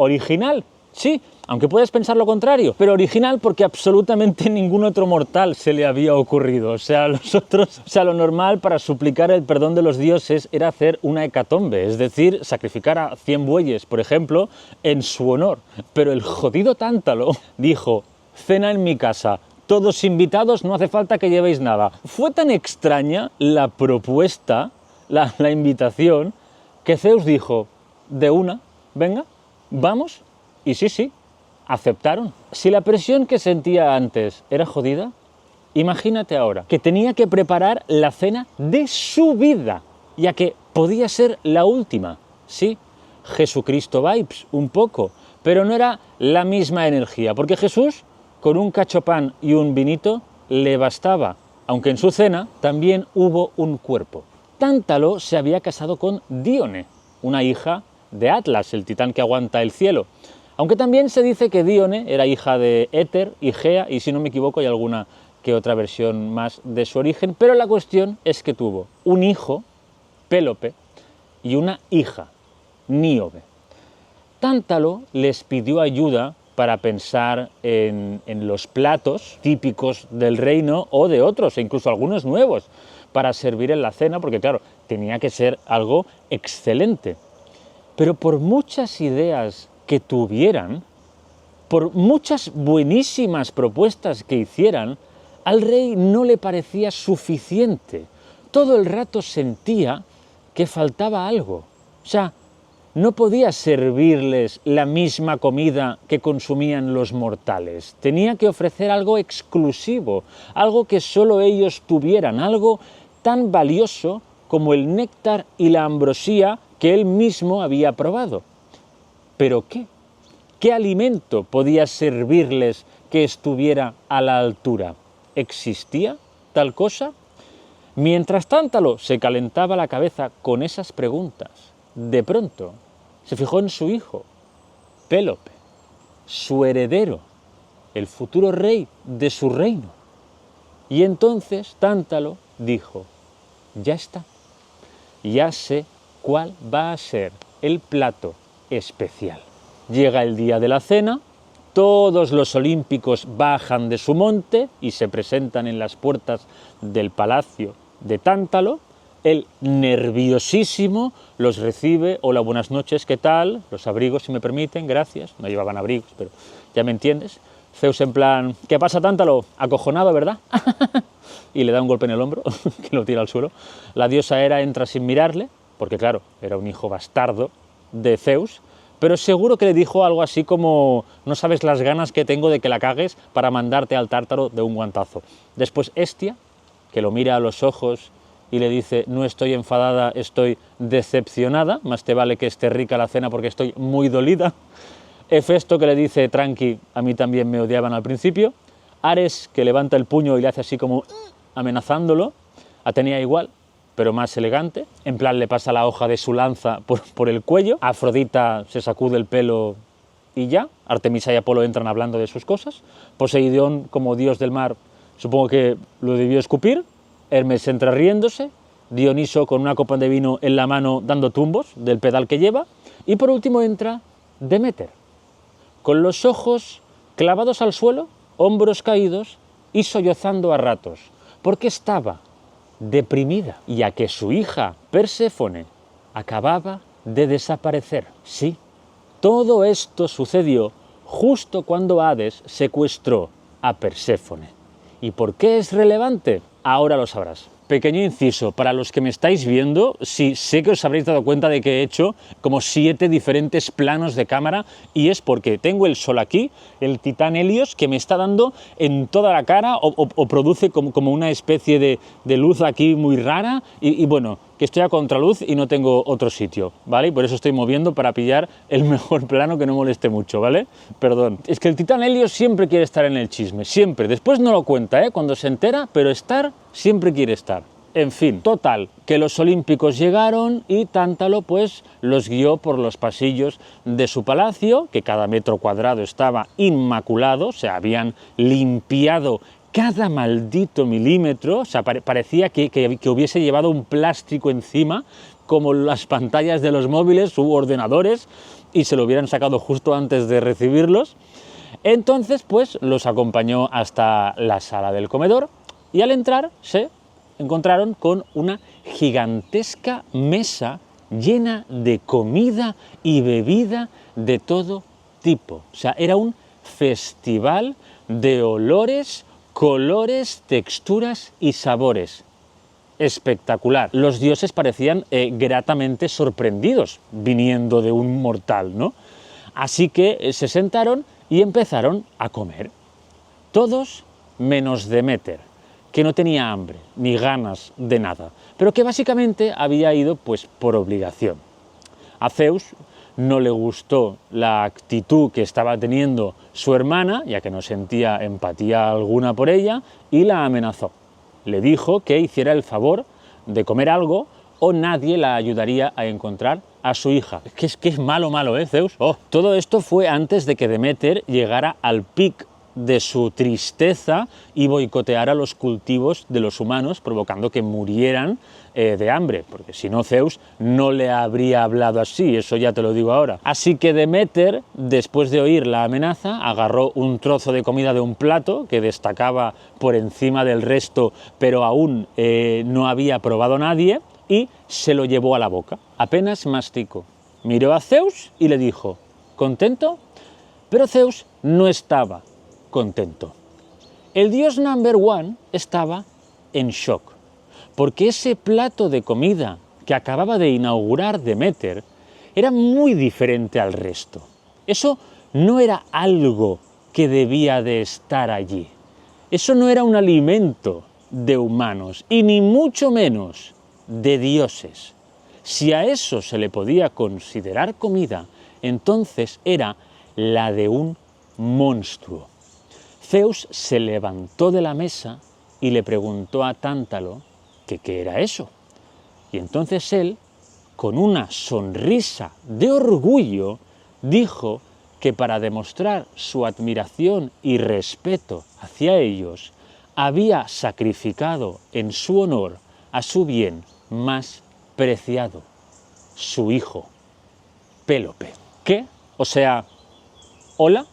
Original, sí, aunque puedes pensar lo contrario, pero original porque absolutamente ningún otro mortal se le había ocurrido. O sea, lo normal para suplicar el perdón de los dioses era hacer una hecatombe, es decir, sacrificar a 100 bueyes, por ejemplo, en su honor. Pero el jodido Tántalo dijo, cena en mi casa, todos invitados, no hace falta que llevéis nada. Fue tan extraña la propuesta, la invitación, que Zeus dijo, de una, venga, vamos, y sí, aceptaron. Si la presión que sentía antes era jodida, imagínate ahora que tenía que preparar la cena de su vida, ya que podía ser la última. Sí, Jesucristo vibes un poco, pero no era la misma energía, porque Jesús, con un cachopán y un vinito, le bastaba, aunque en su cena también hubo un cuerpo. Tántalo se había casado con Díone, una hija de Atlas, el titán que aguanta el cielo. Aunque también se dice que Díone era hija de Éter y Gea, y si no me equivoco hay alguna que otra versión más de su origen, pero la cuestión es que tuvo un hijo, Pélope, y una hija, Níobe. Tántalo les pidió ayuda para pensar en los platos típicos del reino o de otros, e incluso algunos nuevos, para servir en la cena, porque claro, tenía que ser algo excelente. Pero por muchas ideas que tuvieran, por muchas buenísimas propuestas que hicieran, al rey no le parecía suficiente. Todo el rato sentía que faltaba algo. O sea, no podía servirles la misma comida que consumían los mortales. Tenía que ofrecer algo exclusivo, algo que solo ellos tuvieran, algo tan valioso como el néctar y la ambrosía que él mismo había probado. ¿Pero qué? ¿Qué alimento podía servirles que estuviera a la altura? ¿Existía tal cosa? Mientras Tántalo se calentaba la cabeza con esas preguntas, de pronto se fijó en su hijo, Pélope, su heredero, el futuro rey de su reino. Y entonces Tántalo dijo, ya está, ya sé cuál va a ser el plato especial. Llega el día de la cena, todos los olímpicos bajan de su monte y se presentan en las puertas del palacio de Tántalo. Él, nerviosísimo, los recibe. Hola, buenas noches, ¿qué tal? Los abrigos, si me permiten, gracias. No llevaban abrigos, pero ya me entiendes. Zeus en plan, ¿qué pasa, Tántalo? Acojonado, ¿verdad? Y le da un golpe en el hombro, que lo tira al suelo. La diosa Hera entra sin mirarle, porque claro, era un hijo bastardo de Zeus, pero seguro que le dijo algo así como, no sabes las ganas que tengo de que la cagues para mandarte al Tártaro de un guantazo. Después Hestia, que lo mira a los ojos y le dice, no estoy enfadada, estoy decepcionada, más te vale que esté rica la cena porque estoy muy dolida. Hefesto, que le dice, tranqui, a mí también me odiaban al principio. Ares, que levanta el puño y le hace así como amenazándolo. Atenea igual, pero más elegante. En plan le pasa la hoja de su lanza por el cuello. Afrodita se sacude el pelo y ya. Artemisa y Apolo entran hablando de sus cosas. Poseidón, como dios del mar, supongo que lo debió escupir. Hermes entra riéndose. Dioniso con una copa de vino en la mano dando tumbos del pedal que lleva. Y por último entra Deméter, con los ojos clavados al suelo, hombros caídos y sollozando a ratos, porque estaba deprimida, ya que su hija Perséfone acababa de desaparecer. Sí, todo esto sucedió justo cuando Hades secuestró a Perséfone. ¿Y por qué es relevante? Ahora lo sabrás. Pequeño inciso, para los que me estáis viendo, sí, sé que os habréis dado cuenta de que he hecho como 7 diferentes planos de cámara, y es porque tengo el sol aquí, el titán Helios, que me está dando en toda la cara o produce como una especie de luz aquí muy rara, y bueno, que estoy a contraluz y no tengo otro sitio, ¿vale? Y por eso estoy moviendo para pillar el mejor plano que no moleste mucho, ¿vale? Perdón. Es que el titán Helios siempre quiere estar en el chisme, siempre. Después no lo cuenta, cuando se entera, pero estar, siempre quiere estar. En fin, total, que los olímpicos llegaron y Tántalo pues los guió por los pasillos de su palacio, que cada metro cuadrado estaba inmaculado, o sea, habían limpiado cada maldito milímetro, o sea, parecía que hubiese llevado un plástico encima, como las pantallas de los móviles u ordenadores, y se lo hubieran sacado justo antes de recibirlos. Entonces, pues, los acompañó hasta la sala del comedor, y al entrar se encontraron con una gigantesca mesa llena de comida y bebida de todo tipo. O sea, era un festival de olores, colores, texturas y sabores. Espectacular. Los dioses parecían gratamente sorprendidos viniendo de un mortal, ¿no? Así que se sentaron y empezaron a comer. Todos menos Deméter, que no tenía hambre ni ganas de nada, pero que básicamente había ido pues por obligación. A Zeus no le gustó la actitud que estaba teniendo su hermana, ya que no sentía empatía alguna por ella, y la amenazó. Le dijo que hiciera el favor de comer algo o nadie la ayudaría a encontrar a su hija. Es que es malo, Zeus. Oh. Todo esto fue antes de que Deméter llegara al pic de su tristeza y boicoteara los cultivos de los humanos, provocando que murieran de hambre, porque si no Zeus no le habría hablado así, eso ya te lo digo ahora. Así que Deméter, después de oír la amenaza, agarró un trozo de comida de un plato que destacaba por encima del resto, pero aún no había probado nadie, y se lo llevó a la boca. Apenas masticó. Miró a Zeus y le dijo: ¿contento? Pero Zeus no estaba contento. El dios number one estaba en shock, porque ese plato de comida que acababa de inaugurar Deméter era muy diferente al resto. Eso no era algo que debía de estar allí. Eso no era un alimento de humanos, y ni mucho menos de dioses. Si a eso se le podía considerar comida, entonces era la de un monstruo. Zeus se levantó de la mesa y le preguntó a Tántalo que qué era eso. Y entonces él, con una sonrisa de orgullo, dijo que para demostrar su admiración y respeto hacia ellos, había sacrificado en su honor a su bien más preciado, su hijo, Pélope. ¿Qué? O sea, ¿hola?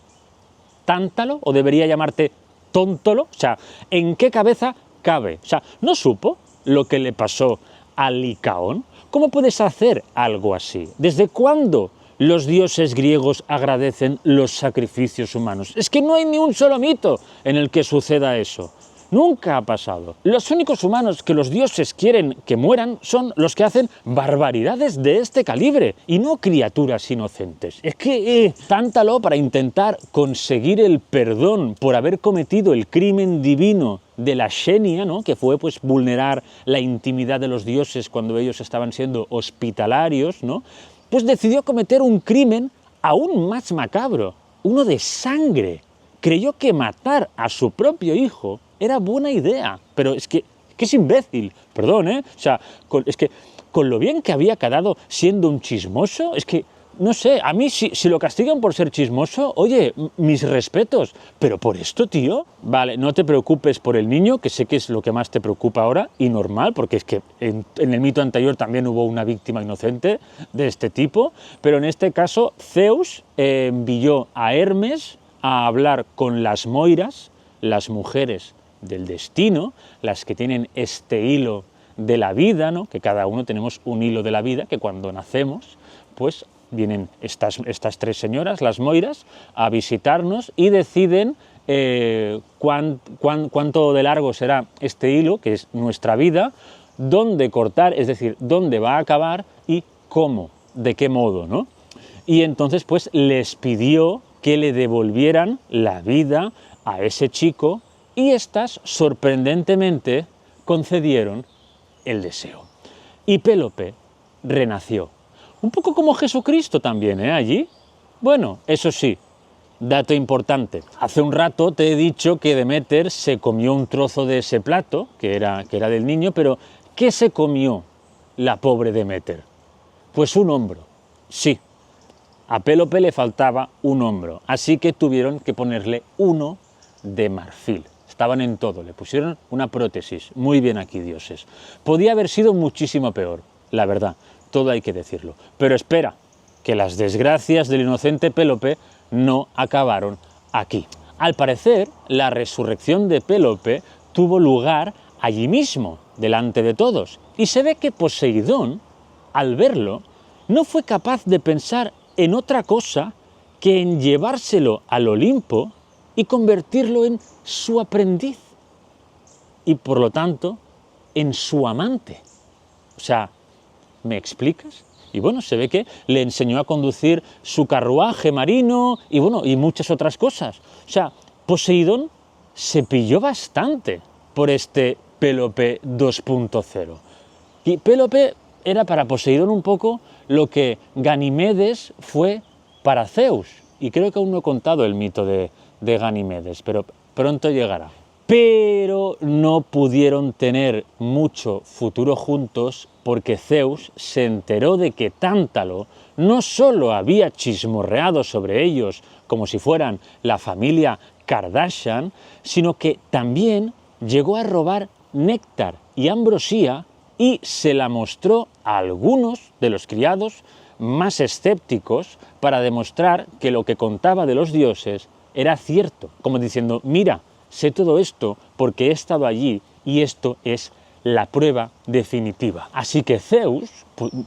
¿Tántalo? ¿O debería llamarte Tóntolo? O sea, ¿en qué cabeza cabe? O sea, ¿no supo lo que le pasó a Licaón? ¿Cómo puedes hacer algo así? ¿Desde cuándo los dioses griegos agradecen los sacrificios humanos? Es que no hay ni un solo mito en el que suceda eso. Nunca ha pasado. Los únicos humanos que los dioses quieren que mueran son los que hacen barbaridades de este calibre, y no criaturas inocentes. Es que Tántalo, para intentar conseguir el perdón por haber cometido el crimen divino de la Xenia, ¿no?, que fue pues vulnerar la intimidad de los dioses cuando ellos estaban siendo hospitalarios, ¿no?, pues decidió cometer un crimen aún más macabro, uno de sangre. Creyó que matar a su propio hijo era buena idea, pero es que es imbécil, perdón, O sea, es que con lo bien que había quedado siendo un chismoso, es que, no sé, a mí si lo castigan por ser chismoso, oye, mis respetos, pero por esto, tío, vale, no te preocupes por el niño, que sé que es lo que más te preocupa ahora, y normal, porque es que en el mito anterior también hubo una víctima inocente de este tipo, pero en este caso Zeus envió a Hermes a hablar con las moiras, las mujeres del destino, las que tienen este hilo de la vida, ¿no? Que cada uno tenemos un hilo de la vida, que cuando nacemos, pues vienen estas tres señoras, las moiras, a visitarnos y deciden cuánto de largo será este hilo, que es nuestra vida, dónde cortar, es decir, dónde va a acabar y cómo, de qué modo, ¿no? Y entonces pues les pidió que le devolvieran la vida a ese chico y éstas sorprendentemente concedieron el deseo. Y Pélope renació. Un poco como Jesucristo también, allí. Bueno, eso sí, dato importante. Hace un rato te he dicho que Deméter se comió un trozo de ese plato, que era del niño, pero ¿qué se comió la pobre Deméter? Pues un hombro, sí. A Pélope le faltaba un hombro, así que tuvieron que ponerle uno de marfil. Estaban en todo, le pusieron una prótesis. Muy bien aquí, dioses. Podía haber sido muchísimo peor, la verdad, todo hay que decirlo. Pero espera, que las desgracias del inocente Pélope no acabaron aquí. Al parecer, la resurrección de Pélope tuvo lugar allí mismo, delante de todos. Y se ve que Poseidón, al verlo, no fue capaz de pensar en otra cosa que en llevárselo al Olimpo y convertirlo en su aprendiz y por lo tanto en su amante. O sea, ¿me explicas? Y bueno, se ve que le enseñó a conducir su carruaje marino y bueno, y muchas otras cosas. O sea, Poseidón se pilló bastante por este Pélope 2.0. Y Pélope era para Poseidón un poco lo que Ganimedes fue para Zeus. Y creo que aún no he contado el mito de Ganimedes, pero pronto llegará. Pero no pudieron tener mucho futuro juntos porque Zeus se enteró de que Tántalo no solo había chismorreado sobre ellos como si fueran la familia Kardashian, sino que también llegó a robar néctar y ambrosía y se la mostró a algunos de los criados más escépticos para demostrar que lo que contaba de los dioses era cierto, como diciendo, mira, sé todo esto porque he estado allí y esto es la prueba definitiva. Así que Zeus,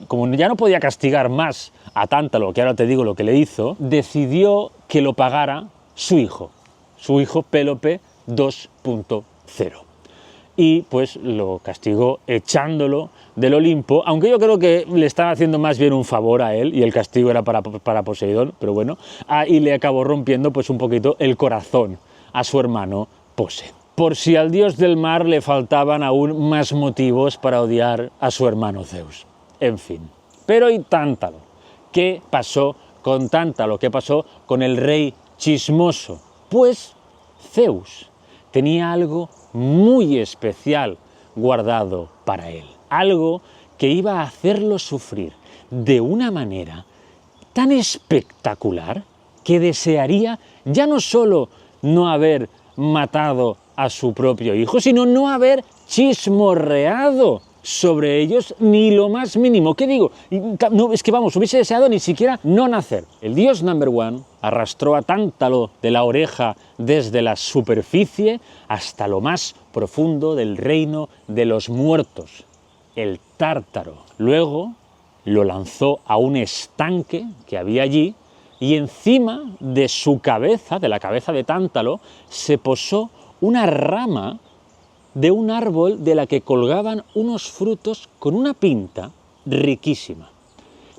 como ya no podía castigar más a Tántalo, que ahora te digo lo que le hizo, decidió que lo pagara su hijo Pélope 2.0. Y pues lo castigó echándolo del Olimpo, aunque yo creo que le estaba haciendo más bien un favor a él y el castigo era para Poseidón, pero bueno, y le acabó rompiendo pues un poquito el corazón a su hermano Pose. Por si al dios del mar le faltaban aún más motivos para odiar a su hermano Zeus. En fin. Pero ¿y Tántalo? ¿Qué pasó con Tántalo? ¿Qué pasó con el rey chismoso? Pues Zeus tenía algo muy especial guardado para él. Algo que iba a hacerlo sufrir de una manera tan espectacular que desearía ya no solo no haber matado a su propio hijo, sino no haber chismorreado sobre ellos ni lo más mínimo. ¿Qué digo? No, es que vamos, hubiese deseado ni siquiera no nacer. El dios number one arrastró a Tántalo de la oreja desde la superficie hasta lo más profundo del reino de los muertos, el Tártaro. Luego lo lanzó a un estanque que había allí y encima de su cabeza, de la cabeza de Tántalo, se posó una rama de un árbol de la que colgaban unos frutos con una pinta riquísima.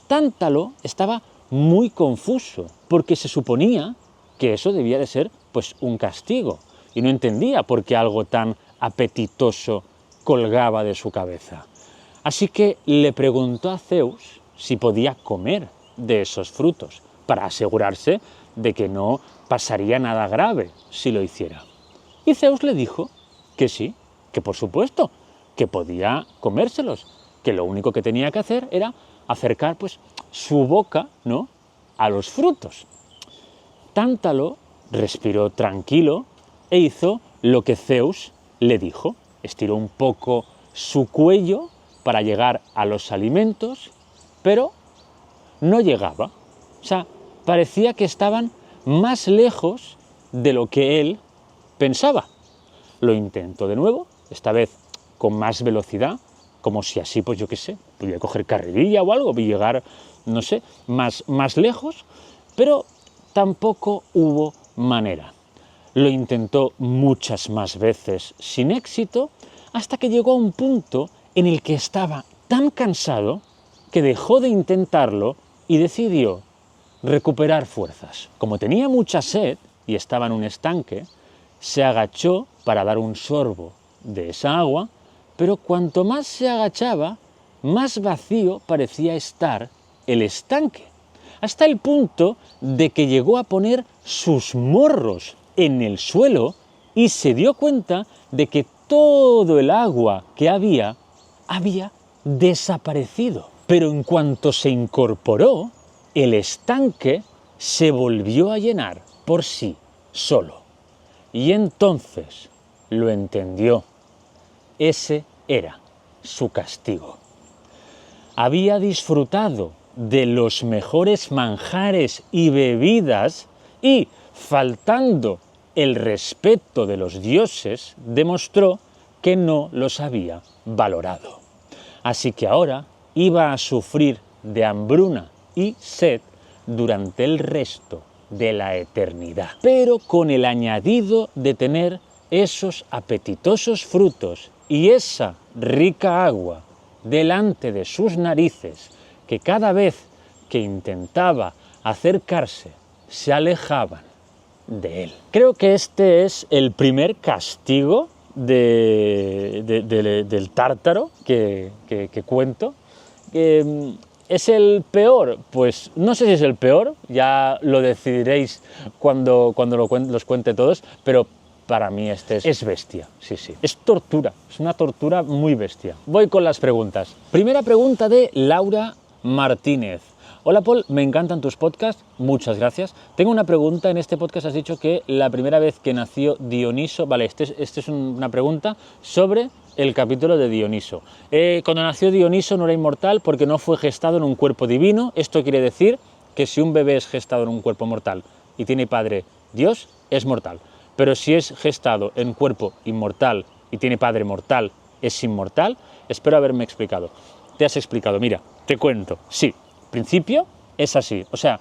Tántalo estaba muy confuso porque se suponía que eso debía de ser pues un castigo y no entendía por qué algo tan apetitoso colgaba de su cabeza. Así que le preguntó a Zeus si podía comer de esos frutos para asegurarse de que no pasaría nada grave si lo hiciera. Y Zeus le dijo que sí, que por supuesto, que podía comérselos, que lo único que tenía que hacer era acercar pues su boca, ¿no?, a los frutos. Tántalo respiró tranquilo e hizo lo que Zeus le dijo. Estiró un poco su cuello para llegar a los alimentos, pero no llegaba. O sea, parecía que estaban más lejos de lo que él pensaba. Lo intentó de nuevo, esta vez con más velocidad, como si así, pues yo qué sé, podía coger carrerilla o algo y llegar, no sé, más lejos, pero tampoco hubo manera. Lo intentó muchas más veces sin éxito, hasta que llegó a un punto en el que estaba tan cansado que dejó de intentarlo y decidió recuperar fuerzas. Como tenía mucha sed y estaba en un estanque, se agachó para dar un sorbo de esa agua, pero cuanto más se agachaba, más vacío parecía estar el estanque, hasta el punto de que llegó a poner sus morros en el suelo y se dio cuenta de que todo el agua que había desaparecido. Pero en cuanto se incorporó, el estanque se volvió a llenar por sí solo. Y entonces lo entendió. Ese era su castigo. Había disfrutado de los mejores manjares y bebidas y, faltando el respeto de los dioses, demostró que no los había valorado. Así que ahora iba a sufrir de hambruna y sed durante el resto de la eternidad, pero con el añadido de tener esos apetitosos frutos y esa rica agua delante de sus narices, que cada vez que intentaba acercarse se alejaban de él. Creo que este es el primer castigo del tártaro que cuento. ¿Es el peor? Pues no sé si es el peor, ya lo decidiréis cuando los cuente todos, pero para mí este es bestia, sí. Es tortura, es una tortura muy bestia. Voy con las preguntas. Primera pregunta de Laura Martínez. Hola Paul, me encantan tus podcasts, muchas gracias. Tengo una pregunta, en este podcast has dicho que la primera vez que nació Dioniso, vale, esta es una pregunta sobre el capítulo de Dioniso. Cuando nació Dioniso no era inmortal porque no fue gestado en un cuerpo divino. Esto quiere decir que si un bebé es gestado en un cuerpo mortal y tiene padre Dios, es mortal. Pero si es gestado en cuerpo inmortal y tiene padre mortal, es inmortal. Espero haberme explicado. Te has explicado, mira, te cuento, sí. Principio es así, o sea,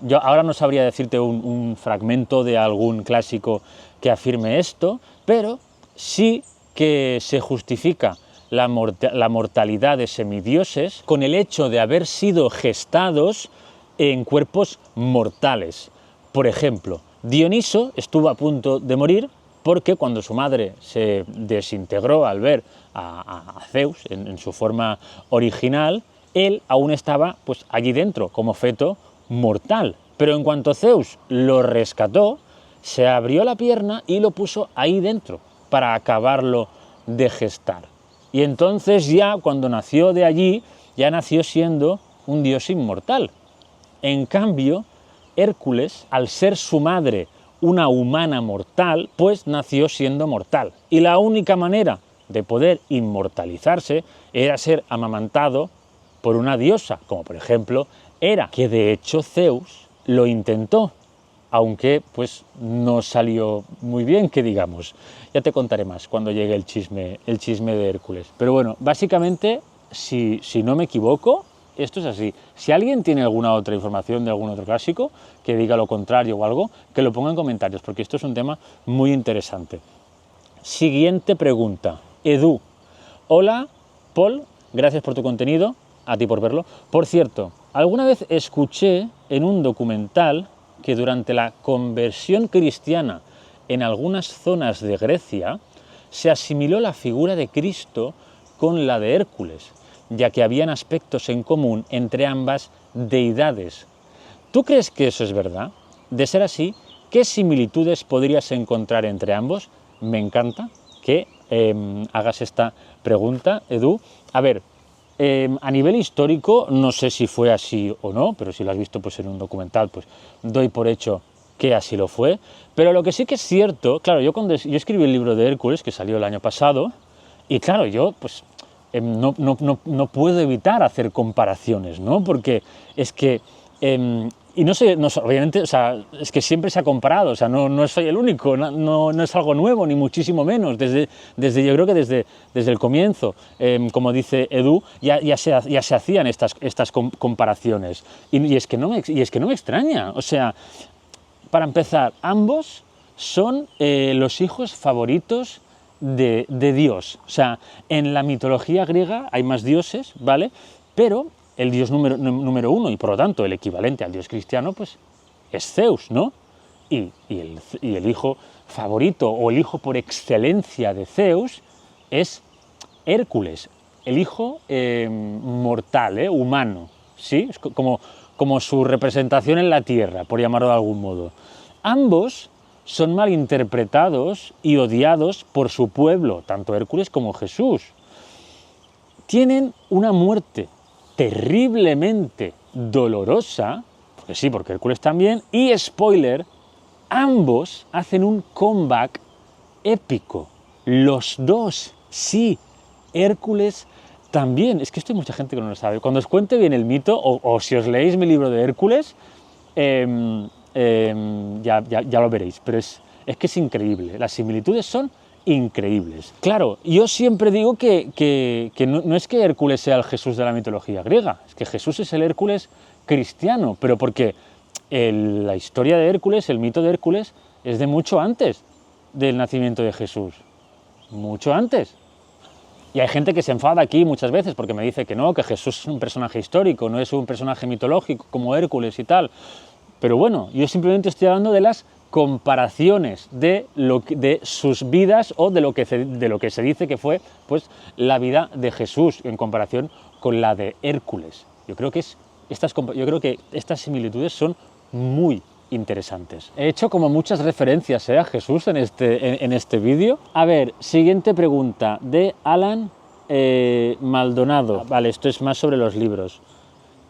yo ahora no sabría decirte un fragmento de algún clásico que afirme esto, pero sí que se justifica la mortalidad de semidioses con el hecho de haber sido gestados en cuerpos mortales. Por ejemplo, Dioniso estuvo a punto de morir porque cuando su madre se desintegró al ver a Zeus en su forma original, él aún estaba pues, allí dentro, como feto mortal. Pero en cuanto Zeus lo rescató, se abrió la pierna y lo puso ahí dentro para acabarlo de gestar. Y entonces ya cuando nació de allí, ya nació siendo un dios inmortal. En cambio, Hércules, al ser su madre una humana mortal, pues nació siendo mortal. Y la única manera de poder inmortalizarse era ser amamantado por una diosa, como por ejemplo Hera, que de hecho Zeus lo intentó, aunque pues no salió muy bien, que digamos. Ya te contaré más cuando llegue el chisme de Hércules. Pero bueno, básicamente, si no me equivoco, esto es así. Si alguien tiene alguna otra información de algún otro clásico, que diga lo contrario o algo, que lo ponga en comentarios, porque esto es un tema muy interesante. Siguiente pregunta. Edu. Hola, Paul, gracias por tu contenido. A ti por verlo. Por cierto, alguna vez escuché en un documental que durante la conversión cristiana en algunas zonas de Grecia se asimiló la figura de Cristo con la de Hércules, ya que habían aspectos en común entre ambas deidades. ¿Tú crees que eso es verdad? De ser así, ¿qué similitudes podrías encontrar entre ambos? Me encanta que hagas esta pregunta, Edu. A ver, a nivel histórico, no sé si fue así o no, pero si lo has visto pues, en un documental, pues doy por hecho que así lo fue. Pero lo que sí que es cierto, claro, yo escribí el libro de Hércules, que salió el año pasado, y claro, yo pues no puedo evitar hacer comparaciones, ¿no? Porque es que Y no sé, obviamente, o sea, es que siempre se ha comparado, o sea, no soy el único, no es algo nuevo, ni muchísimo menos, yo creo que desde el comienzo, como dice Edu, ya se hacían estas comparaciones, y es que no me extraña, o sea, para empezar, ambos son los hijos favoritos de Dios, o sea, en la mitología griega hay más dioses, ¿vale?, pero el dios número uno y por lo tanto el equivalente al dios cristiano, pues es Zeus, ¿no? Y el hijo favorito o el hijo por excelencia de Zeus es Hércules, el hijo mortal, humano, ¿sí? Es como su representación en la tierra, por llamarlo de algún modo. Ambos son malinterpretados y odiados por su pueblo, tanto Hércules como Jesús. Tienen una muerte terriblemente dolorosa, porque sí, porque Hércules también, y spoiler, ambos hacen un comeback épico. Los dos, sí, Hércules también. Es que esto hay mucha gente que no lo sabe. Cuando os cuente bien el mito, o si os leéis mi libro de Hércules, ya lo veréis, pero es que es increíble, las similitudes son increíbles. Claro, yo siempre digo que no es que Hércules sea el Jesús de la mitología griega, es que Jesús es el Hércules cristiano, pero porque la historia de Hércules, el mito de Hércules, es de mucho antes del nacimiento de Jesús, mucho antes. Y hay gente que se enfada aquí muchas veces porque me dice que no, que Jesús es un personaje histórico, no es un personaje mitológico como Hércules y tal. Pero bueno, yo simplemente estoy hablando de las comparaciones de sus vidas o de lo que se dice que fue pues, la vida de Jesús en comparación con la de Hércules. Yo creo que estas similitudes son muy interesantes. He hecho como muchas referencias a Jesús en este vídeo. A ver, siguiente pregunta de Alan Maldonado. Vale, esto es más sobre los libros.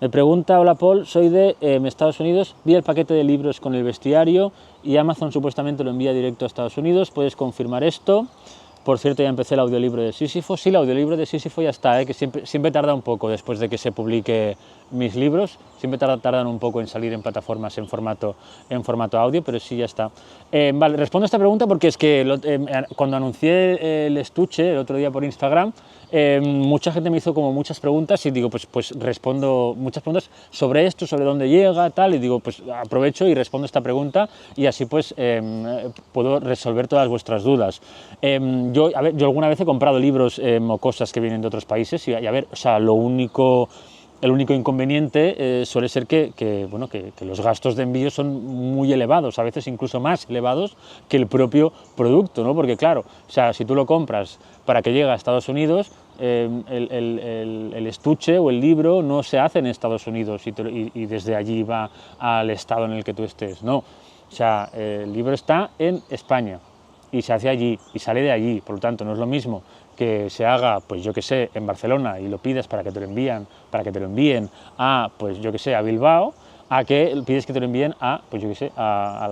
Me pregunta, hola Paul, soy de Estados Unidos, vi el paquete de libros con el bestiario y Amazon supuestamente lo envía directo a Estados Unidos, ¿puedes confirmar esto? Por cierto, ya empecé el audiolibro de Sísifo. Sí, el audiolibro de Sísifo ya está, que siempre tarda un poco después de que se publique mis libros, siempre tardan un poco en salir en plataformas en formato audio, pero sí ya está. Vale, respondo a esta pregunta porque es que cuando anuncié el estuche el otro día por Instagram, mucha gente me hizo como muchas preguntas y digo, pues respondo muchas preguntas sobre esto, sobre dónde llega, tal, y digo, pues aprovecho y respondo esta pregunta y así pues puedo resolver todas vuestras dudas. Yo alguna vez he comprado libros o cosas que vienen de otros países y a ver, o sea, el único inconveniente suele ser que los gastos de envío son muy elevados, a veces incluso más elevados que el propio producto, ¿no? Porque claro, o sea, si tú lo compras para que llegue a Estados Unidos, el estuche o el libro no se hace en Estados Unidos y desde allí va al estado en el que tú estés, no. O sea, el libro está en España y se hace allí y sale de allí, por lo tanto no es lo mismo que se haga, pues yo que sé, en Barcelona y lo pidas para que te lo envíen a, pues yo que sé, a Bilbao, a que pides que te lo envíen a, pues yo que sé, a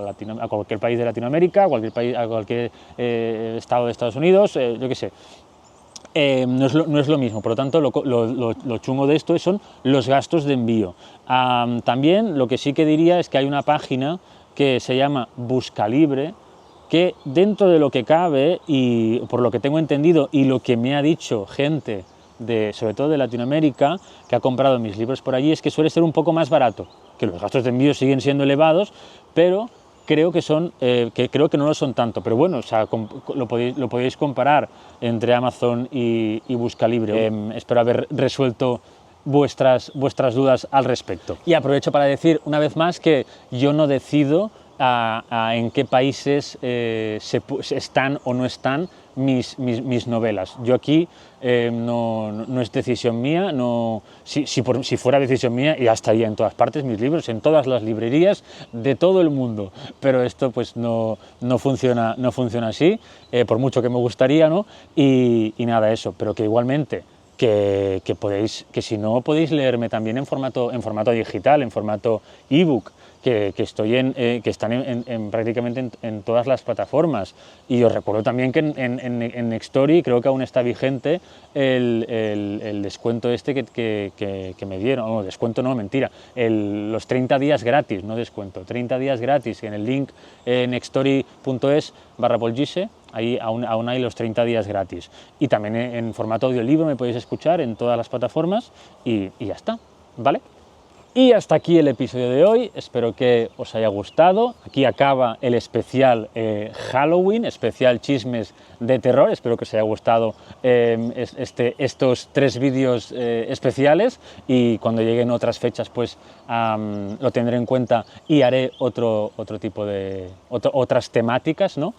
cualquier país de Latinoamérica, a cualquier estado de Estados Unidos, yo que sé. No es lo mismo, por lo tanto lo chungo de esto son los gastos de envío. También lo que sí que diría es que hay una página que se llama Buscalibre, que dentro de lo que cabe y por lo que tengo entendido y lo que me ha dicho gente, sobre todo de Latinoamérica, que ha comprado mis libros por allí, es que suele ser un poco más barato, que los gastos de envío siguen siendo elevados, pero creo que no lo son tanto. Pero bueno, o sea, lo podéis comparar entre Amazon y Buscalibre. Espero haber resuelto vuestras dudas al respecto. Y aprovecho para decir una vez más que yo no decido en qué países están o no están mis novelas. Yo aquí no es decisión mía, si fuera decisión mía ya estaría en todas partes mis libros, en todas las librerías de todo el mundo, pero esto pues no funciona así, por mucho que me gustaría, ¿no? Y nada, eso, pero que igualmente que si no podéis leerme también en formato digital, en formato ebook, que están prácticamente en todas las plataformas. Y os recuerdo también que en Nextory creo que aún está vigente el descuento este que me dieron. No, descuento no, mentira. Los 30 días gratis, no descuento, 30 días gratis en el link nextory.es/polgise. Ahí aún hay los 30 días gratis. Y también en formato audiolibro me podéis escuchar en todas las plataformas y ya está, ¿vale? Y hasta aquí el episodio de hoy, espero que os haya gustado. Aquí acaba el especial Halloween, especial chismes de terror. Espero que os haya gustado estos 3 vídeos especiales, y cuando lleguen otras fechas pues lo tendré en cuenta y haré otro tipo de otras temáticas, ¿no?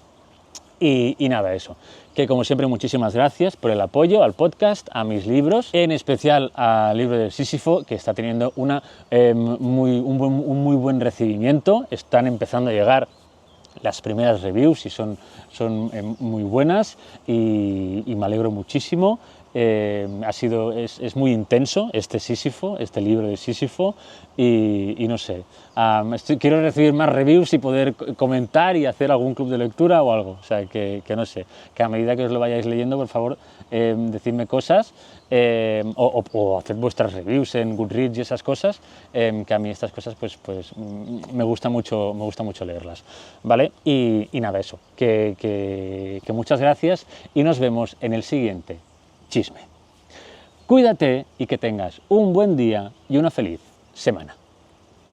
Y nada, eso, que como siempre muchísimas gracias por el apoyo al podcast, a mis libros, en especial al libro de Sísifo, que está teniendo un muy buen recibimiento. Están empezando a llegar las primeras reviews y son muy buenas, y me alegro muchísimo. Es muy intenso este libro de Sísifo, y no sé, quiero recibir más reviews y poder comentar y hacer algún club de lectura o algo. O sea, que no sé, que a medida que os lo vayáis leyendo, por favor, decidme cosas, o haced vuestras reviews en Goodreads y esas cosas, que a mí estas cosas pues me gusta mucho leerlas, ¿vale? Y nada, eso, que muchas gracias y nos vemos en el siguiente chisme. Cuídate y que tengas un buen día y una feliz semana.